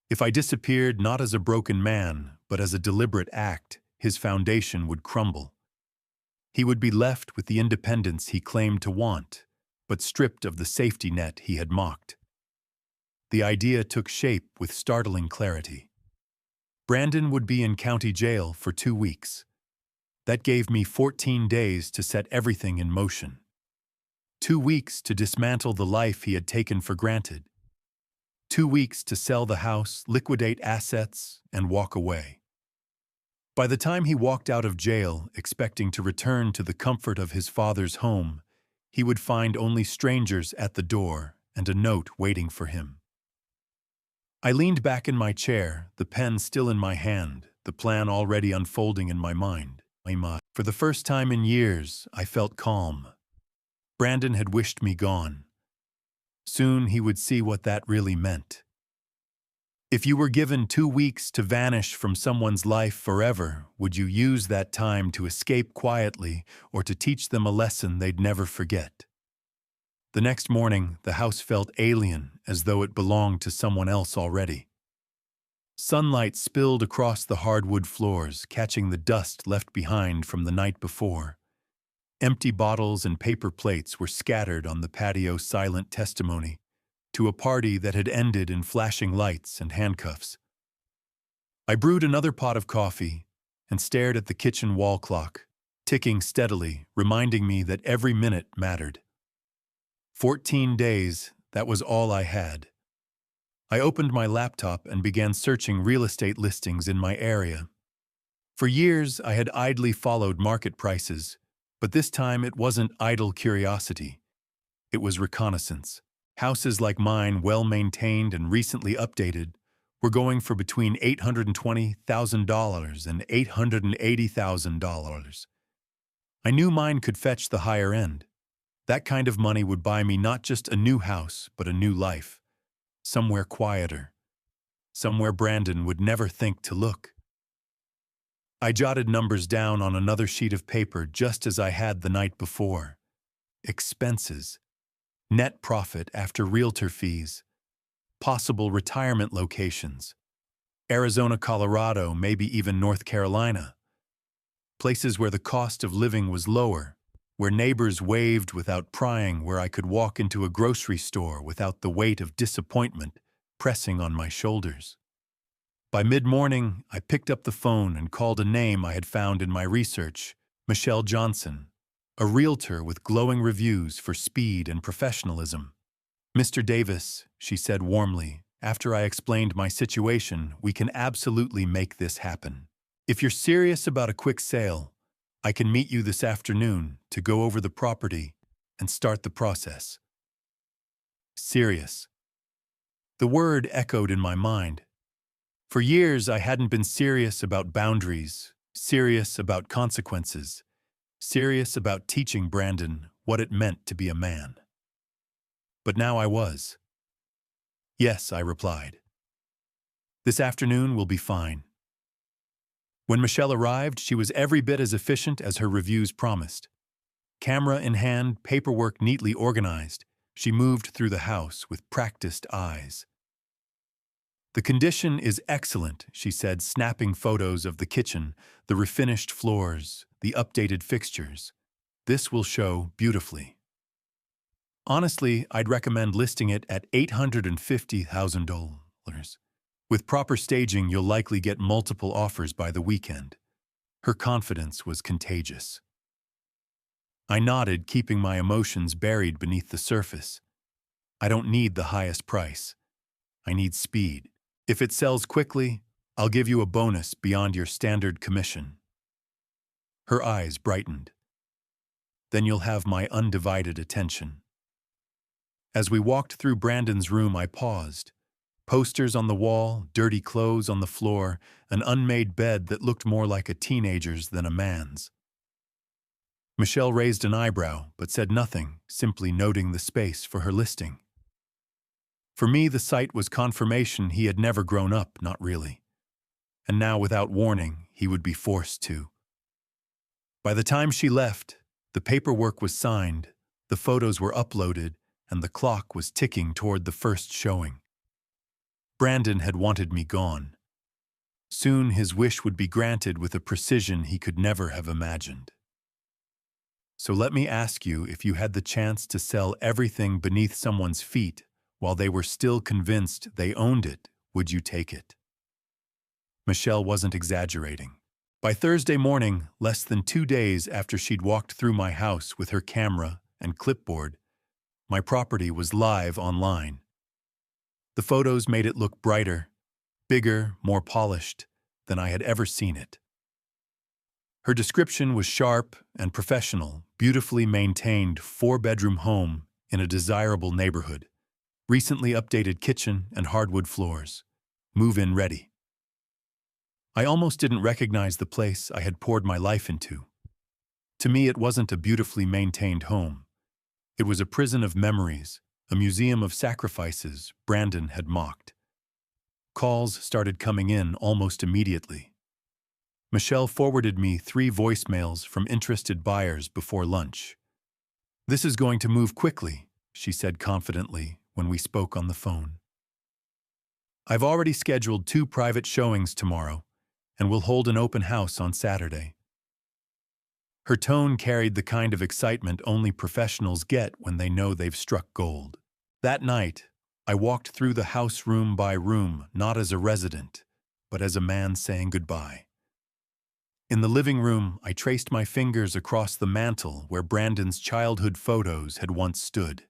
If I disappeared not as a broken man, but as a deliberate act, his foundation would crumble. He would be left with the independence he claimed to want, but stripped of the safety net he had mocked. The idea took shape with startling clarity. Brandon would be in county jail for 2 weeks. That gave me 14 days to set everything in motion. 2 weeks to dismantle the life he had taken for granted. 2 weeks to sell the house, liquidate assets, and walk away. By the time he walked out of jail, expecting to return to the comfort of his father's home, he would find only strangers at the door and a note waiting for him. I leaned back in my chair, the pen still in my hand, the plan already unfolding in my mind. For the first time in years, I felt calm. Brandon had wished me gone. Soon he would see what that really meant. If you were given 2 weeks to vanish from someone's life forever, would you use that time to escape quietly or to teach them a lesson they'd never forget? The next morning, the house felt alien, as though it belonged to someone else already. Sunlight spilled across the hardwood floors, catching the dust left behind from the night before. Empty bottles and paper plates were scattered on the patio, silent testimony to a party that had ended in flashing lights and handcuffs. I brewed another pot of coffee and stared at the kitchen wall clock, ticking steadily, reminding me that every minute mattered. 14 days, that was all I had. I opened my laptop and began searching real estate listings in my area. For years, I had idly followed market prices, but this time it wasn't idle curiosity. It was reconnaissance. Houses like mine, well-maintained and recently updated, were going for between $820,000 and $880,000. I knew mine could fetch the higher end. That kind of money would buy me not just a new house, but a new life. Somewhere quieter. Somewhere Brandon would never think to look. I jotted numbers down on another sheet of paper just as I had the night before. Expenses. Net profit after realtor fees. Possible retirement locations. Arizona, Colorado, maybe even North Carolina. Places where the cost of living was lower, where neighbors waved without prying, where I could walk into a grocery store without the weight of disappointment pressing on my shoulders. By mid-morning, I picked up the phone and called a name I had found in my research, Michelle Johnson, a realtor with glowing reviews for speed and professionalism. "Mr. Davis," she said warmly, after I explained my situation, "we can absolutely make this happen. If you're serious about a quick sale, I can meet you this afternoon to go over the property and start the process." Serious. The word echoed in my mind. For years, I hadn't been serious about boundaries, serious about consequences, serious about teaching Brandon what it meant to be a man. But now I was. "Yes," I replied. "This afternoon will be fine." When Michelle arrived, she was every bit as efficient as her reviews promised. Camera in hand, paperwork neatly organized, she moved through the house with practiced eyes. "The condition is excellent," she said, snapping photos of the kitchen, the refinished floors, the updated fixtures. "This will show beautifully." Honestly, I'd recommend listing it at $850,000. With proper staging, you'll likely get multiple offers by the weekend. Her confidence was contagious. I nodded, keeping my emotions buried beneath the surface. I don't need the highest price. I need speed. If it sells quickly, I'll give you a bonus beyond your standard commission. Her eyes brightened. Then you'll have my undivided attention. As we walked through Brandon's room, I paused. Posters on the wall, dirty clothes on the floor, an unmade bed that looked more like a teenager's than a man's. Michelle raised an eyebrow, but said nothing, simply noting the space for her listing. For me, the sight was confirmation he had never grown up, not really. And now, without warning, he would be forced to. By the time she left, the paperwork was signed, The photos were uploaded, and the clock was ticking toward the first showing. Brandon had wanted me gone. Soon his wish would be granted with a precision he could never have imagined. So let me ask you, if you had the chance to sell everything beneath someone's feet while they were still convinced they owned it, would you take it? Michelle wasn't exaggerating. By Thursday morning, less than 2 days after she'd walked through my house with her camera and clipboard, my property was live online. The photos made it look brighter, bigger, more polished than I had ever seen it. Her description was sharp and professional, beautifully maintained 4-bedroom home in a desirable neighborhood, recently updated kitchen and hardwood floors, move-in ready. I almost didn't recognize the place I had poured my life into. To me, it wasn't a beautifully maintained home. It was a prison of memories, a museum of sacrifices Brandon had mocked. Calls started coming in almost immediately. Michelle forwarded me 3 voicemails from interested buyers before lunch. "This is going to move quickly," she said confidently when we spoke on the phone. "I've already scheduled 2 private showings tomorrow, and we'll hold an open house on Saturday." Her tone carried the kind of excitement only professionals get when they know they've struck gold. That night, I walked through the house room by room, not as a resident, but as a man saying goodbye. In the living room, I traced my fingers across the mantel where Brandon's childhood photos had once stood.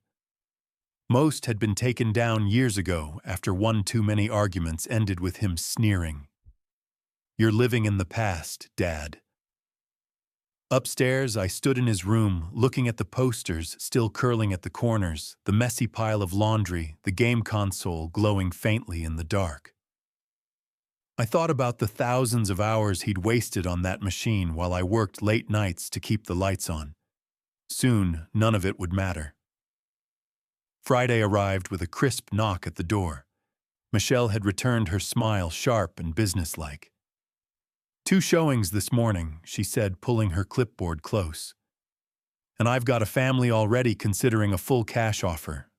Most had been taken down years ago after one too many arguments ended with him sneering. "You're living in the past, Dad." Upstairs, I stood in his room, looking at the posters still curling at the corners, the messy pile of laundry, the game console glowing faintly in the dark. I thought about the thousands of hours he'd wasted on that machine while I worked late nights to keep the lights on. Soon, none of it would matter. Friday arrived with a crisp knock at the door. Michelle had returned her smile sharp and businesslike. "2 showings this morning," she said, pulling her clipboard close. "And I've got a family already considering a full cash offer.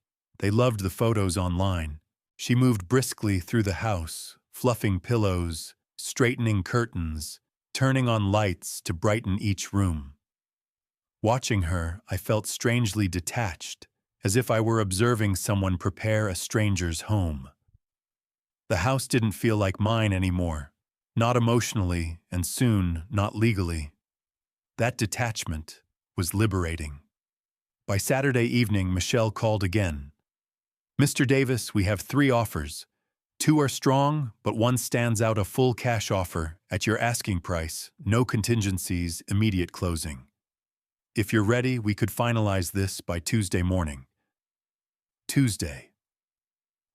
They loved the photos online." She moved briskly through the house, fluffing pillows, straightening curtains, turning on lights to brighten each room. Watching her, I felt strangely detached, as if I were observing someone prepare a stranger's home. The house didn't feel like mine anymore, not emotionally, and soon not legally. That detachment was liberating. By Saturday evening, Michelle called again. "Mr. Davis, we have 3 offers. 2 are strong, but one stands out, a full cash offer at your asking price, no contingencies, immediate closing. If you're ready, we could finalize this by Tuesday morning." Tuesday.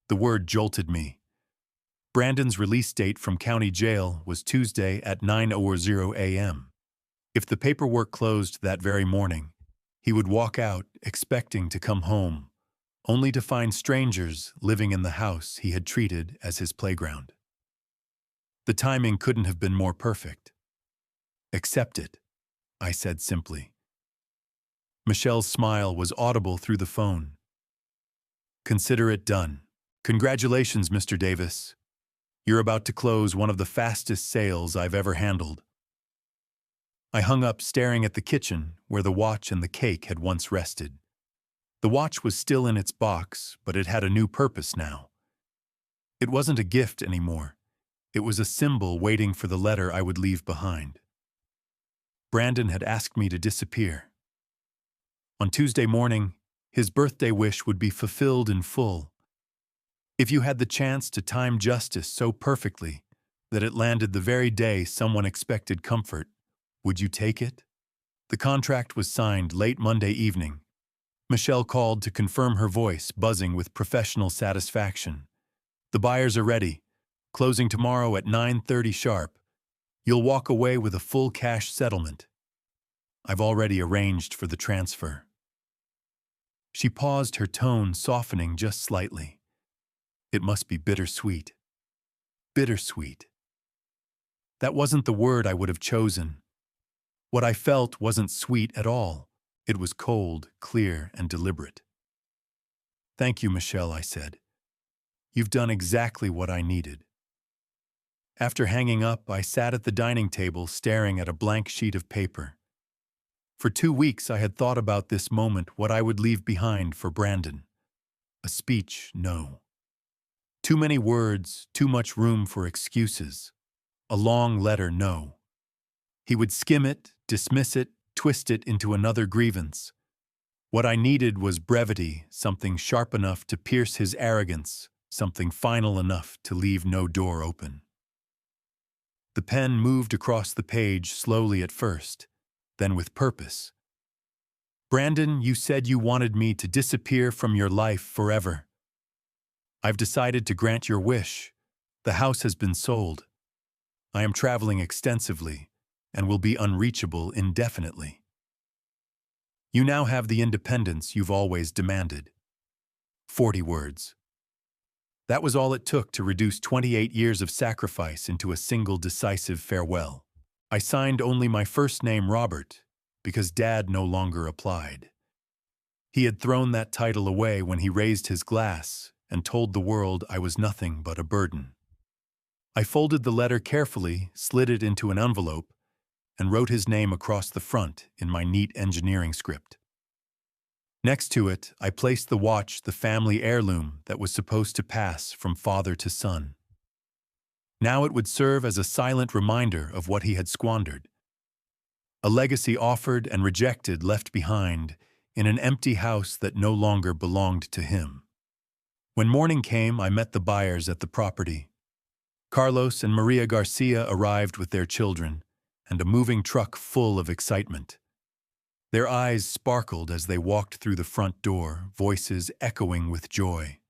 The word jolted me. Brandon's release date from county jail was Tuesday at 9:00 a.m. If the paperwork closed that very morning, he would walk out expecting to come home, only to find strangers living in the house he had treated as his playground. The timing couldn't have been more perfect. "Accept it," I said simply. Michelle's smile was audible through the phone. "Consider it done. Congratulations, Mr. Davis. You're about to close one of the fastest sales I've ever handled." I hung up, staring at the kitchen where the watch and the cake had once rested. The watch was still in its box, but it had a new purpose now. It wasn't a gift anymore. It was a symbol waiting for the letter I would leave behind. Brandon had asked me to disappear. On Tuesday morning, his birthday wish would be fulfilled in full. If you had the chance to time justice so perfectly that it landed the very day someone expected comfort, would you take it? The contract was signed late Monday evening. Michelle called to confirm, her voice buzzing with professional satisfaction. "The buyers are ready. Closing tomorrow at 9:30 sharp. You'll walk away with a full cash settlement. I've already arranged for the transfer." She paused, her tone softening just slightly. It must be bittersweet. Bittersweet. That wasn't the word I would have chosen. What I felt wasn't sweet at all. It was cold, clear, and deliberate. "Thank you, Michelle," I said. "You've done exactly what I needed." After hanging up, I sat at the dining table staring at a blank sheet of paper. For 2 weeks I had thought about this moment, what I would leave behind for Brandon. A speech, no. Too many words, too much room for excuses. A long letter, no. He would skim it, dismiss it, twist it into another grievance. What I needed was brevity, something sharp enough to pierce his arrogance, something final enough to leave no door open. The pen moved across the page slowly at first, then with purpose. "Brandon, you said you wanted me to disappear from your life forever. I've decided to grant your wish. The house has been sold. I am traveling extensively and will be unreachable indefinitely. You now have the independence you've always demanded." 40 words. That was all it took to reduce 28 years of sacrifice into a single decisive farewell. I signed only my first name, Robert, because Dad no longer applied. He had thrown that title away when he raised his glass and told the world I was nothing but a burden. I folded the letter carefully, slid it into an envelope, and wrote his name across the front in my neat engineering script. Next to it, I placed the watch, the family heirloom that was supposed to pass from father to son. Now it would serve as a silent reminder of what he had squandered. A legacy offered and rejected, left behind in an empty house that no longer belonged to him. When morning came, I met the buyers at the property. Carlos and Maria Garcia arrived with their children, and a moving truck full of excitement. Their eyes sparkled as they walked through the front door, voices echoing with joy.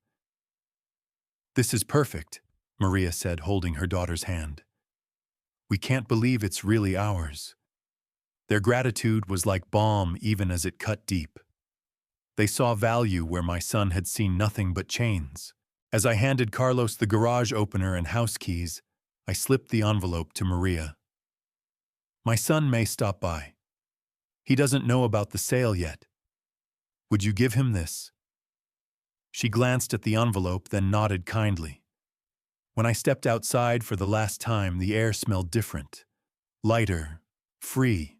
"This is perfect," Maria said, holding her daughter's hand. "We can't believe it's really ours." Their gratitude was like balm even as it cut deep. They saw value where my son had seen nothing but chains. As I handed Carlos the garage opener and house keys, I slipped the envelope to Maria. "My son may stop by. He doesn't know about the sale yet. Would you give him this?" She glanced at the envelope, then nodded kindly. When I stepped outside for the last time, the air smelled different. Lighter, free.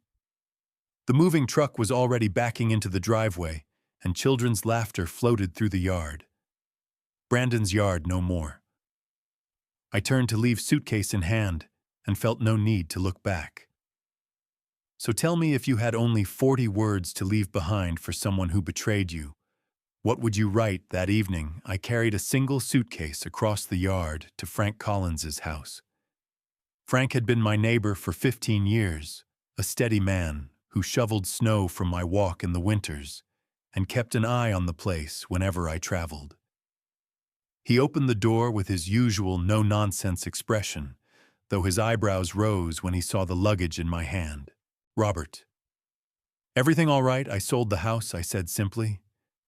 The moving truck was already backing into the driveway, and children's laughter floated through the yard. Brandon's yard no more. I turned to leave, suitcase in hand, and felt no need to look back. So tell me, if you had only 40 words to leave behind for someone who betrayed you, what would you write? That evening, I carried a single suitcase across the yard to Frank Collins's house. Frank had been my neighbor for 15 years, a steady man who shoveled snow from my walk in the winters and kept an eye on the place whenever I traveled. He opened the door with his usual no-nonsense expression, though his eyebrows rose when he saw the luggage in my hand. "Robert." "Everything all right? I sold the house," I said simply.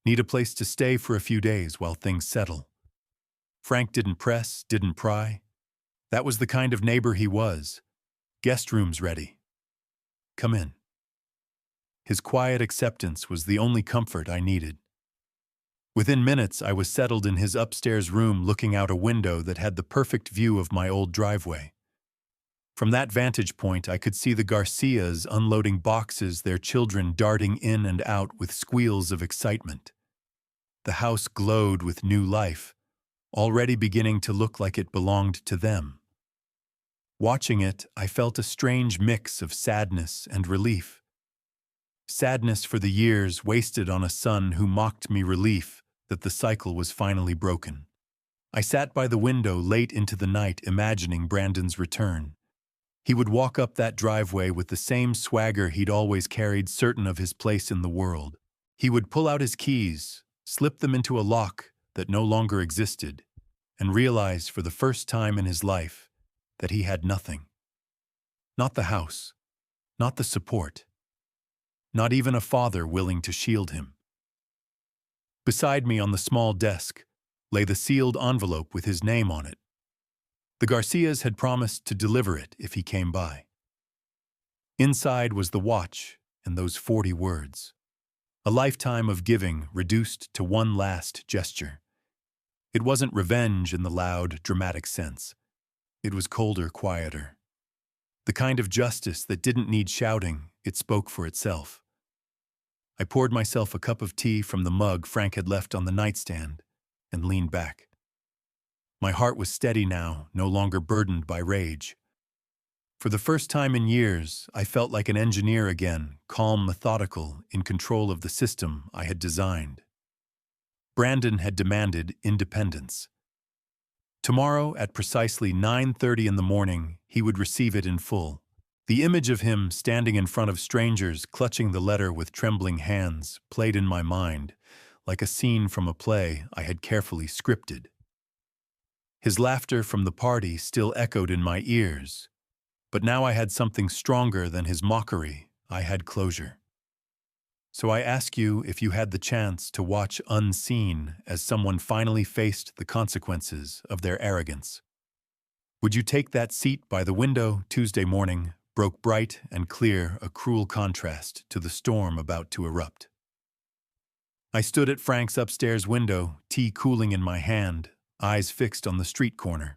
"Need a place to stay for a few days while things settle." Frank didn't press, didn't pry. That was the kind of neighbor he was. "Guest room's ready. Come in." His quiet acceptance was the only comfort I needed. Within minutes, I was settled in his upstairs room, looking out a window that had the perfect view of my old driveway. From that vantage point, I could see the Garcias unloading boxes, their children darting in and out with squeals of excitement. The house glowed with new life, already beginning to look like it belonged to them. Watching it, I felt a strange mix of sadness and relief. Sadness for the years wasted on a son who mocked me, relief that the cycle was finally broken. I sat by the window late into the night, imagining Brandon's return. He would walk up that driveway with the same swagger he'd always carried, certain of his place in the world. He would pull out his keys, slip them into a lock that no longer existed, and realize for the first time in his life that he had nothing. Not the house, not the support, not even a father willing to shield him. Beside me on the small desk lay the sealed envelope with his name on it. The Garcias had promised to deliver it if he came by. Inside was the watch and those 40 words. A lifetime of giving reduced to one last gesture. It wasn't revenge in the loud, dramatic sense. It was colder, quieter. The kind of justice that didn't need shouting, it spoke for itself. I poured myself a cup of tea from the mug Frank had left on the nightstand and leaned back. My heart was steady now, no longer burdened by rage. For the first time in years, I felt like an engineer again, calm, methodical, in control of the system I had designed. Brandon had demanded independence. Tomorrow, at precisely 9:30 in the morning, he would receive it in full. The image of him standing in front of strangers, clutching the letter with trembling hands, played in my mind, like a scene from a play I had carefully scripted. His laughter from the party still echoed in my ears, but now I had something stronger than his mockery. I had closure. So I ask you if you had the chance to watch unseen as someone finally faced the consequences of their arrogance. Would you take that seat by the window Tuesday morning, broke bright and clear, a cruel contrast to the storm about to erupt? I stood at Frank's upstairs window, tea cooling in my hand, eyes fixed on the street corner.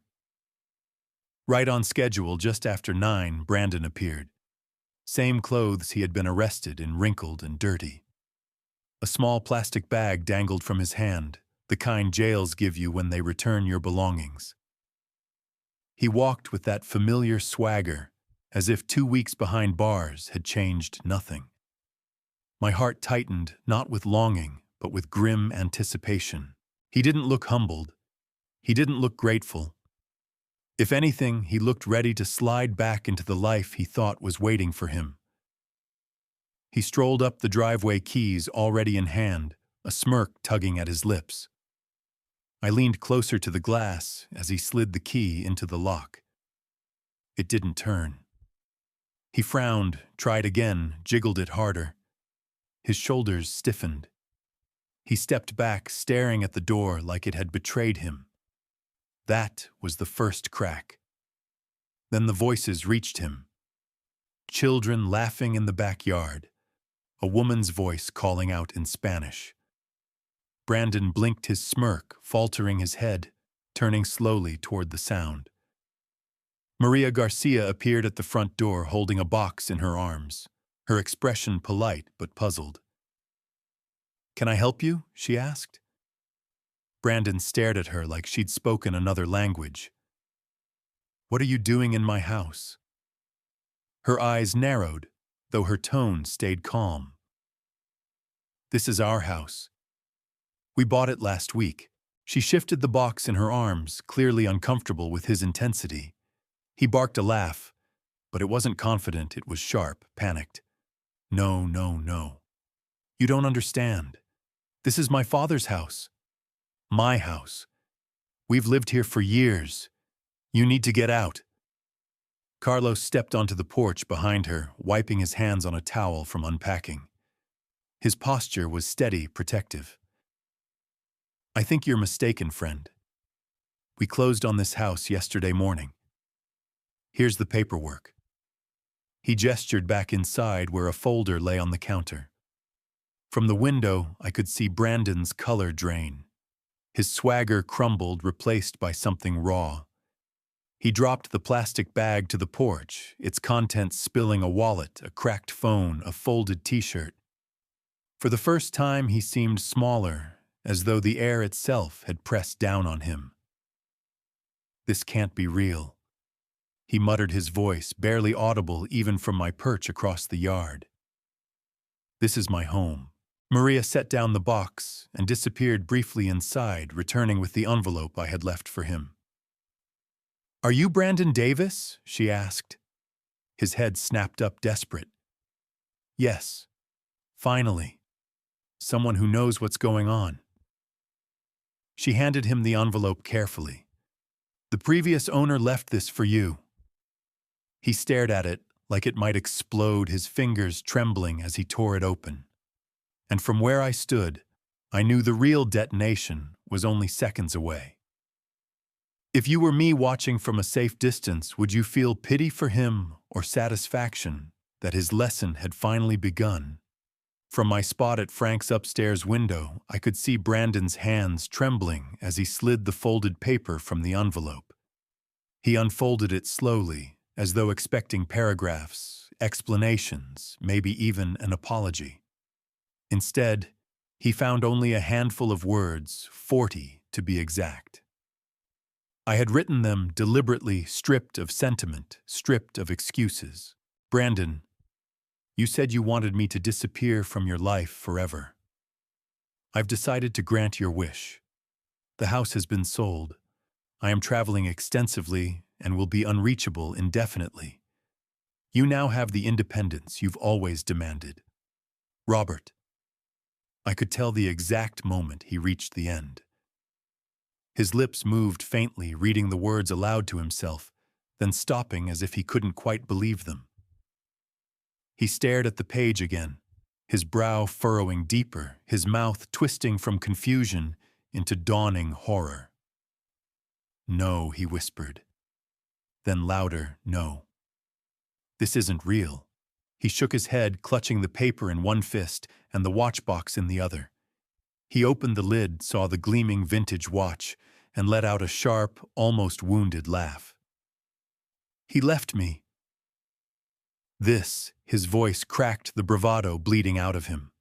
Right on schedule, just after 9, Brandon appeared. Same clothes he had been arrested in, wrinkled and dirty. A small plastic bag dangled from his hand, the kind jails give you when they return your belongings. He walked with that familiar swagger, as if 2 weeks behind bars had changed nothing. My heart tightened, not with longing, but with grim anticipation. He didn't look humbled. He didn't look grateful. If anything, he looked ready to slide back into the life he thought was waiting for him. He strolled up the driveway, keys already in hand, a smirk tugging at his lips. I leaned closer to the glass as he slid the key into the lock. It didn't turn. He frowned, tried again, jiggled it harder. His shoulders stiffened. He stepped back, staring at the door like it had betrayed him. That was the first crack. Then the voices reached him. Children laughing in the backyard. A woman's voice calling out in Spanish. Brandon blinked his smirk, faltering his head, turning slowly toward the sound. Maria Garcia appeared at the front door holding a box in her arms, her expression polite but puzzled. "Can I help you?" she asked. Brandon stared at her like she'd spoken another language. "What are you doing in my house?" Her eyes narrowed, though her tone stayed calm. "This is our house. We bought it last week." She shifted the box in her arms, clearly uncomfortable with his intensity. He barked a laugh, but it wasn't confident, it was sharp, panicked. "No, no, no. You don't understand. This is my father's house. My house. We've lived here for years. You need to get out." Carlos stepped onto the porch behind her, wiping his hands on a towel from unpacking. His posture was steady, protective. "I think you're mistaken, friend. We closed on this house yesterday morning. Here's the paperwork." He gestured back inside where a folder lay on the counter. From the window, I could see Brandon's color drain. His swagger crumbled, replaced by something raw. He dropped the plastic bag to the porch, its contents spilling a wallet, a cracked phone, a folded t-shirt. For the first time, he seemed smaller, as though the air itself had pressed down on him. "This can't be real," he muttered, his voice barely audible even from my perch across the yard. "This is my home." Maria set down the box and disappeared briefly inside, returning with the envelope I had left for him. "Are you Brandon Davis?" she asked. His head snapped up, desperate. "Yes. Finally. Someone who knows what's going on." She handed him the envelope carefully. "The previous owner left this for you." He stared at it like it might explode, his fingers trembling as he tore it open. And from where I stood, I knew the real detonation was only seconds away. If you were me watching from a safe distance, would you feel pity for him or satisfaction that his lesson had finally begun? From my spot at Frank's upstairs window, I could see Brandon's hands trembling as he slid the folded paper from the envelope. He unfolded it slowly, as though expecting paragraphs, explanations, maybe even an apology. Instead, he found only a handful of words, 40 to be exact. I had written them deliberately stripped of sentiment, stripped of excuses. Brandon, you said you wanted me to disappear from your life forever. I've decided to grant your wish. The house has been sold. I am traveling extensively and will be unreachable indefinitely. You now have the independence you've always demanded. Robert. I could tell the exact moment he reached the end. His lips moved faintly, reading the words aloud to himself, then stopping as if he couldn't quite believe them. He stared at the page again, his brow furrowing deeper, his mouth twisting from confusion into dawning horror. No, he whispered. Then louder, no. This isn't real. He shook his head, clutching the paper in one fist and the watchbox in the other. He opened the lid, saw the gleaming vintage watch, and let out a sharp, almost wounded laugh. He left me. His voice cracked the bravado bleeding out of him.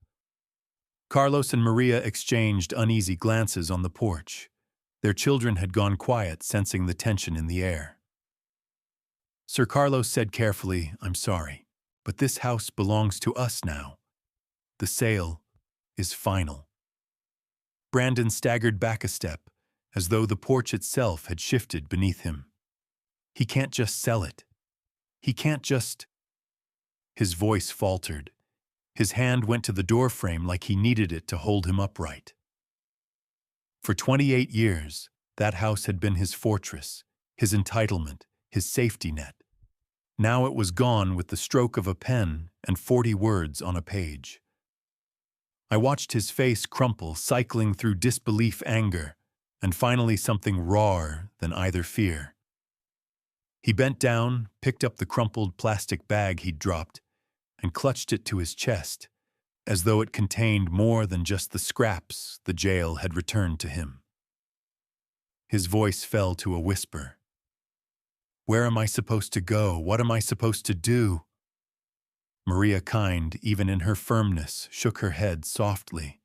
Carlos and Maria exchanged uneasy glances on the porch. Their children had gone quiet, sensing the tension in the air. Sir Carlos said carefully, I'm sorry, but this house belongs to us now. The sale is final. Brandon staggered back a step, as though the porch itself had shifted beneath him. He can't just sell it. He can't just... His voice faltered. His hand went to the doorframe like he needed it to hold him upright. For 28 years, that house had been his fortress, his entitlement, his safety net. Now it was gone with the stroke of a pen and 40 words on a page. I watched his face crumple, cycling through disbelief, anger, and finally something rawer than either fear. He bent down, picked up the crumpled plastic bag he'd dropped, and clutched it to his chest, as though it contained more than just the scraps the jail had returned to him. His voice fell to a whisper. Where am I supposed to go? What am I supposed to do? Maria, kind, even in her firmness, shook her head softly.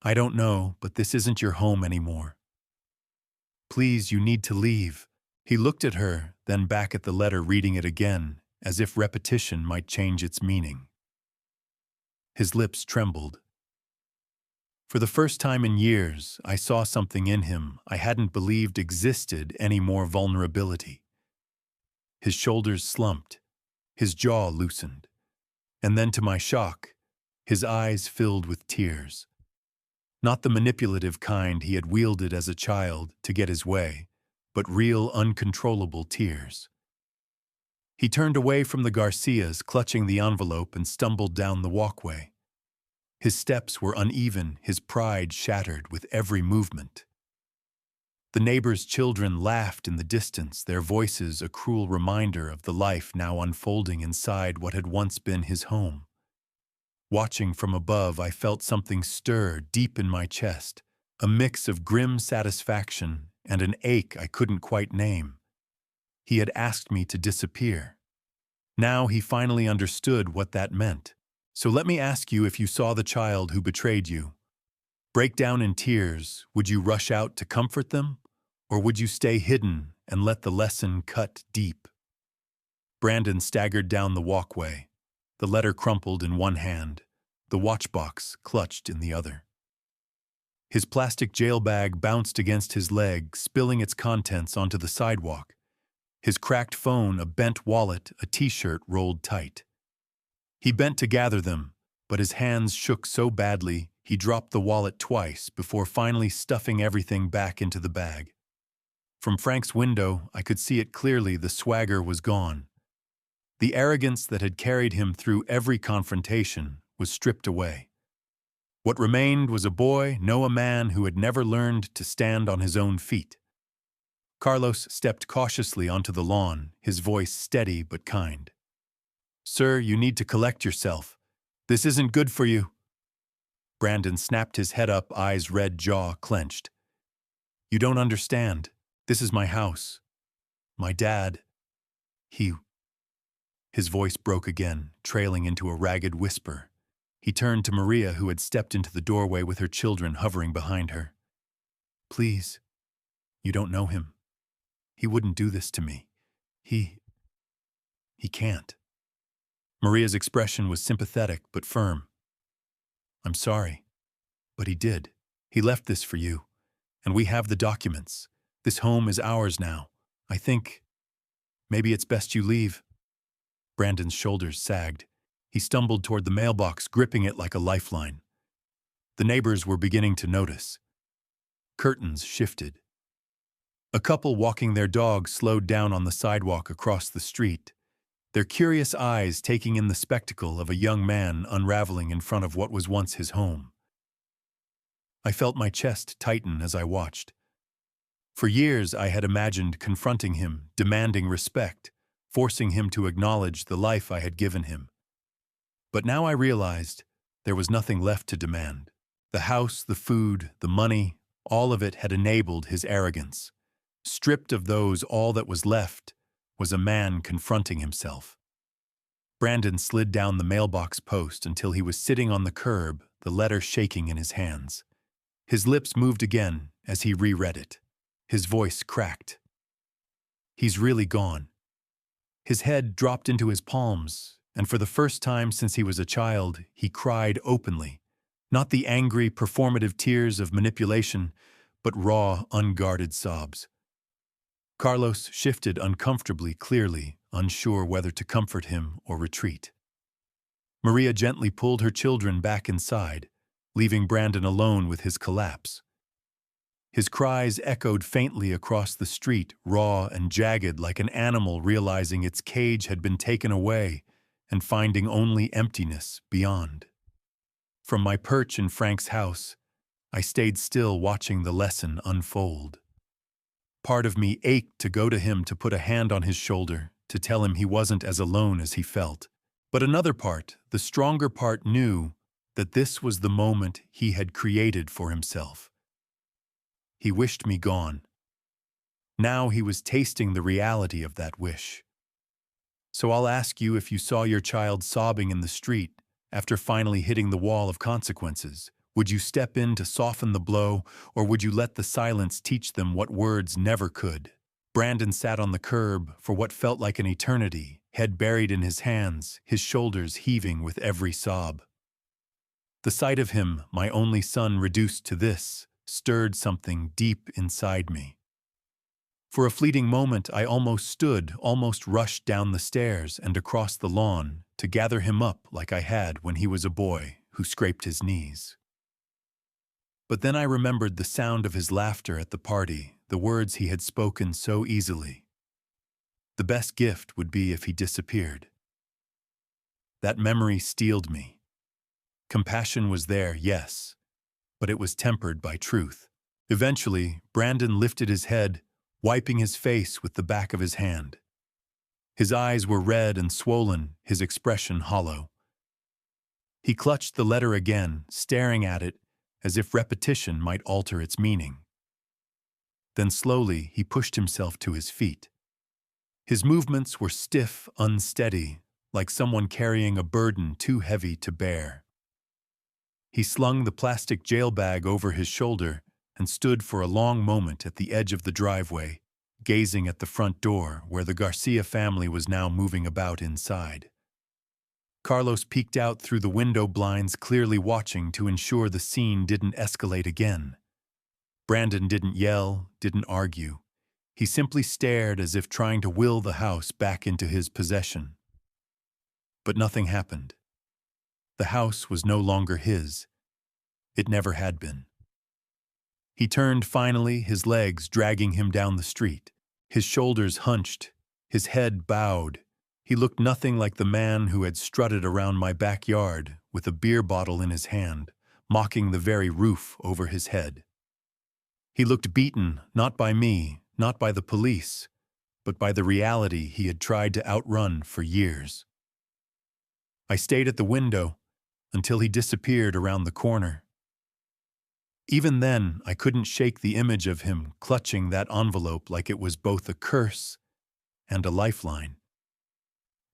I don't know, but this isn't your home anymore. Please, you need to leave. He looked at her, then back at the letter, reading it again, as if repetition might change its meaning. His lips trembled. For the first time in years, I saw something in him I hadn't believed existed any more vulnerability. His shoulders slumped, his jaw loosened, and then to my shock, his eyes filled with tears. Not the manipulative kind he had wielded as a child to get his way, but real, uncontrollable tears. He turned away from the Garcias, clutching the envelope, and stumbled down the walkway. His steps were uneven, his pride shattered with every movement. The neighbors' children laughed in the distance, their voices a cruel reminder of the life now unfolding inside what had once been his home. Watching from above, I felt something stir deep in my chest, a mix of grim satisfaction and an ache I couldn't quite name. He had asked me to disappear. Now he finally understood what that meant. So let me ask you, if you saw the child who betrayed you, break down in tears, would you rush out to comfort them? Or would you stay hidden and let the lesson cut deep? Brandon staggered down the walkway, the letter crumpled in one hand, the watchbox clutched in the other. His plastic jail bag bounced against his leg, spilling its contents onto the sidewalk. His cracked phone, a bent wallet, a t-shirt rolled tight. He bent to gather them, but his hands shook so badly he dropped the wallet twice before finally stuffing everything back into the bag. From Frank's window, I could see it clearly. The swagger was gone. The arrogance that had carried him through every confrontation was stripped away. What remained was a boy, no, a man who had never learned to stand on his own feet. Carlos stepped cautiously onto the lawn, his voice steady but kind. Sir, you need to collect yourself. This isn't good for you. Brandon snapped his head up, eyes red, jaw clenched. You don't understand. This is my house. My dad. He... His voice broke again, trailing into a ragged whisper. He turned to Maria, who had stepped into the doorway with her children hovering behind her. Please. You don't know him. He wouldn't do this to me. He can't. Maria's expression was sympathetic but firm. I'm sorry, but he did. He left this for you, and we have the documents. This home is ours now. I think maybe it's best you leave. Brandon's shoulders sagged. He stumbled toward the mailbox, gripping it like a lifeline. The neighbors were beginning to notice. Curtains shifted. A couple walking their dog slowed down on the sidewalk across the street, their curious eyes taking in the spectacle of a young man unraveling in front of what was once his home. I felt my chest tighten as I watched. For years I had imagined confronting him, demanding respect, forcing him to acknowledge the life I had given him. But now I realized there was nothing left to demand. The house, the food, the money, all of it had enabled his arrogance. Stripped of those, all that was left was a man confronting himself. Brandon slid down the mailbox post until he was sitting on the curb, the letter shaking in his hands. His lips moved again as he reread it. His voice cracked. He's really gone. His head dropped into his palms, and for the first time since he was a child, he cried openly. Not the angry, performative tears of manipulation, but raw, unguarded sobs. Carlos shifted uncomfortably, clearly, unsure whether to comfort him or retreat. Maria gently pulled her children back inside, leaving Brandon alone with his collapse. His cries echoed faintly across the street, raw and jagged like an animal realizing its cage had been taken away and finding only emptiness beyond. From my perch in Frank's house, I stayed still watching the lesson unfold. Part of me ached to go to him, to put a hand on his shoulder, to tell him he wasn't as alone as he felt. But another part, the stronger part, knew that this was the moment he had created for himself. He wished me gone. Now he was tasting the reality of that wish. So I'll ask you, if you saw your child sobbing in the street after finally hitting the wall of consequences, would you step in to soften the blow, or would you let the silence teach them what words never could? Brandon sat on the curb for what felt like an eternity, head buried in his hands, his shoulders heaving with every sob. The sight of him, my only son, reduced to this, stirred something deep inside me. For a fleeting moment, I almost stood, almost rushed down the stairs and across the lawn to gather him up like I had when he was a boy who scraped his knees. But then I remembered the sound of his laughter at the party, the words he had spoken so easily. The best gift would be if he disappeared. That memory steeled me. Compassion was there, yes, but it was tempered by truth. Eventually, Brandon lifted his head, wiping his face with the back of his hand. His eyes were red and swollen, his expression hollow. He clutched the letter again, staring at it as if repetition might alter its meaning. Then slowly he pushed himself to his feet. His movements were stiff, unsteady, like someone carrying a burden too heavy to bear. He slung the plastic jail bag over his shoulder and stood for a long moment at the edge of the driveway, gazing at the front door where the Garcia family was now moving about inside. Carlos peeked out through the window blinds, clearly watching to ensure the scene didn't escalate again. Brandon didn't yell, didn't argue. He simply stared as if trying to will the house back into his possession. But nothing happened. The house was no longer his. It never had been. He turned finally, his legs dragging him down the street. His shoulders hunched, his head bowed. He looked nothing like the man who had strutted around my backyard with a beer bottle in his hand, mocking the very roof over his head. He looked beaten, not by me, not by the police, but by the reality he had tried to outrun for years. I stayed at the window, until he disappeared around the corner. Even then, I couldn't shake the image of him clutching that envelope like it was both a curse and a lifeline.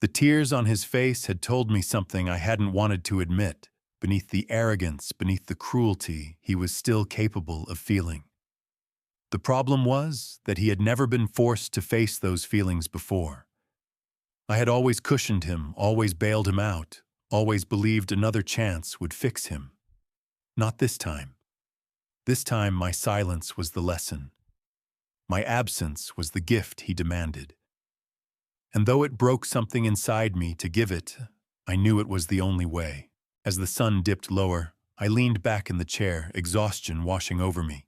The tears on his face had told me something I hadn't wanted to admit. Beneath the arrogance, beneath the cruelty, he was still capable of feeling. The problem was that he had never been forced to face those feelings before. I had always cushioned him, always bailed him out, always believed another chance would fix him. Not this time. This time my silence was the lesson. My absence was the gift he demanded. And though it broke something inside me to give it, I knew it was the only way. As the sun dipped lower, I leaned back in the chair, exhaustion washing over me.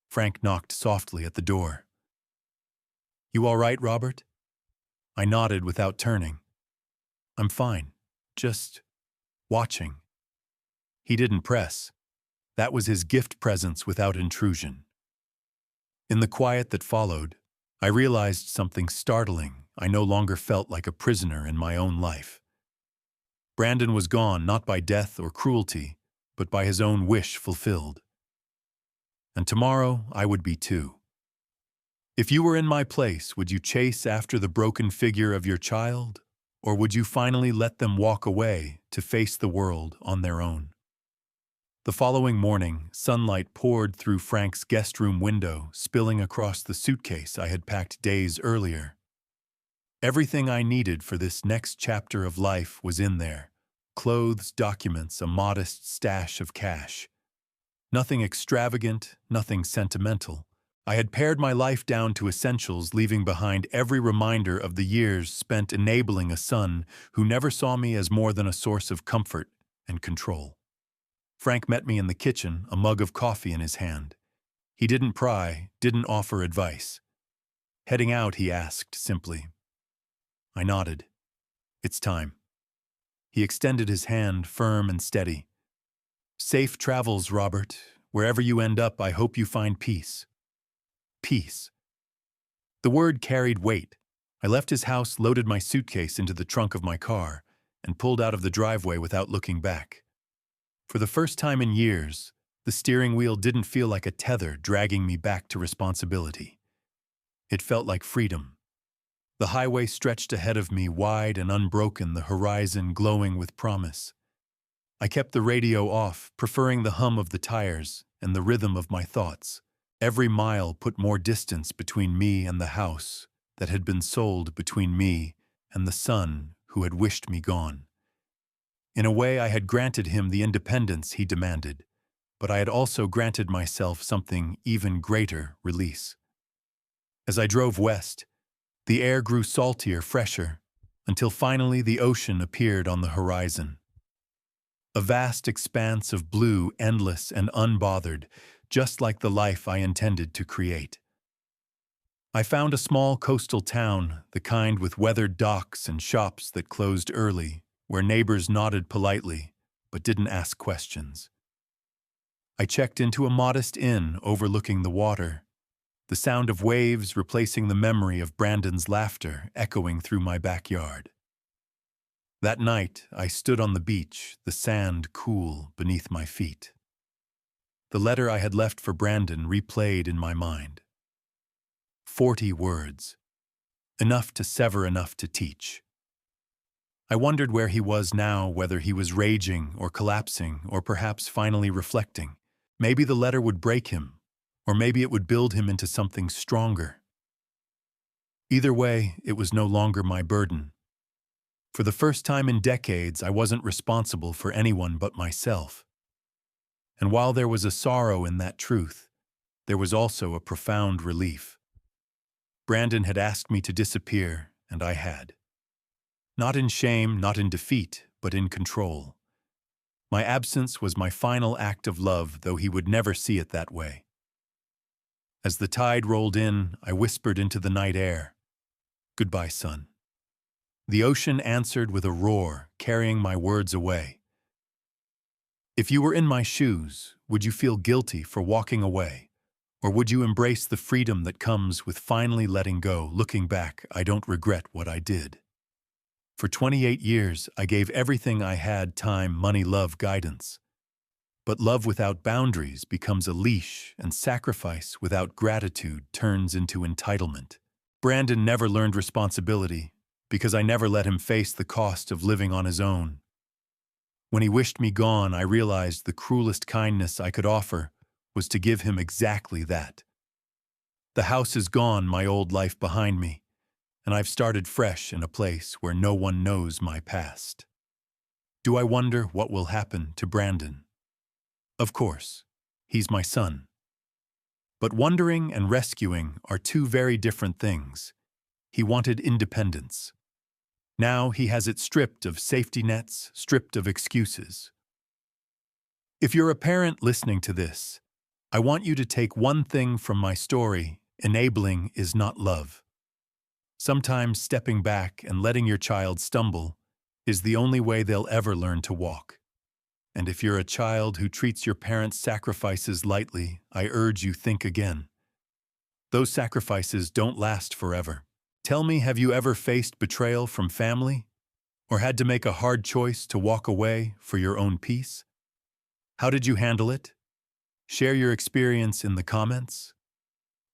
Frank knocked softly at the door. "You all right, Robert?" I nodded without turning. "I'm fine. Just watching." He didn't press. That was his gift presence without intrusion. In the quiet that followed, I realized something startling. I no longer felt like a prisoner in my own life. Brandon was gone, not by death or cruelty, but by his own wish fulfilled. And tomorrow I would be too. If you were in my place, would you chase after the broken figure of your child, or would you finally let them walk away to face the world on their own? The following morning, sunlight poured through Frank's guest room window, spilling across the suitcase I had packed days earlier. Everything I needed for this next chapter of life was in there. Clothes, documents, a modest stash of cash. Nothing extravagant, nothing sentimental. I had pared my life down to essentials, leaving behind every reminder of the years spent enabling a son who never saw me as more than a source of comfort and control. Frank met me in the kitchen, a mug of coffee in his hand. He didn't pry, didn't offer advice. Heading out, he asked simply. I nodded. "It's time." He extended his hand, firm and steady. "Safe travels, Robert. Wherever you end up, I hope you find peace." Peace. The word carried weight. I left his house, loaded my suitcase into the trunk of my car, and pulled out of the driveway without looking back. For the first time in years, the steering wheel didn't feel like a tether dragging me back to responsibility. It felt like freedom. The highway stretched ahead of me, wide and unbroken, the horizon glowing with promise. I kept the radio off, preferring the hum of the tires and the rhythm of my thoughts. Every mile put more distance between me and the house that had been sold, between me and the son who had wished me gone. In a way, I had granted him the independence he demanded, but I had also granted myself something even greater: release. As I drove west, the air grew saltier, fresher, until finally the ocean appeared on the horizon. A vast expanse of blue, endless and unbothered, just like the life I intended to create. I found a small coastal town, the kind with weathered docks and shops that closed early, where neighbors nodded politely, but didn't ask questions. I checked into a modest inn overlooking the water, the sound of waves replacing the memory of Brandon's laughter echoing through my backyard. That night, I stood on the beach, the sand cool beneath my feet. The letter I had left for Brandon replayed in my mind. 40 words. Enough to sever, enough to teach. I wondered where he was now, whether he was raging or collapsing or perhaps finally reflecting. Maybe the letter would break him, or maybe it would build him into something stronger. Either way, it was no longer my burden. For the first time in decades, I wasn't responsible for anyone but myself. And while there was a sorrow in that truth, there was also a profound relief. Brandon had asked me to disappear, and I had. Not in shame, not in defeat, but in control. My absence was my final act of love, though he would never see it that way. As the tide rolled in, I whispered into the night air, "Goodbye, son." The ocean answered with a roar, carrying my words away. If you were in my shoes, would you feel guilty for walking away? Or would you embrace the freedom that comes with finally letting go? Looking back, I don't regret what I did. For 28 years, I gave everything I had: time, money, love, guidance. But love without boundaries becomes a leash, and sacrifice without gratitude turns into entitlement. Brandon never learned responsibility because I never let him face the cost of living on his own. When he wished me gone, I realized the cruelest kindness I could offer was to give him exactly that. The house is gone, my old life behind me, and I've started fresh in a place where no one knows my past. Do I wonder what will happen to Brandon? Of course, he's my son. But wondering and rescuing are two very different things. He wanted independence. Now he has it stripped of safety nets, stripped of excuses. If you're a parent listening to this, I want you to take one thing from my story: enabling is not love. Sometimes stepping back and letting your child stumble is the only way they'll ever learn to walk. And if you're a child who treats your parents' sacrifices lightly, I urge you, think again. Those sacrifices don't last forever. Tell me, have you ever faced betrayal from family? Or had to make a hard choice to walk away for your own peace? How did you handle it? Share your experience in the comments.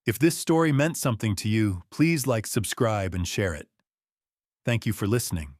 If this story meant something to you, please like, subscribe, and share it. Thank you for listening.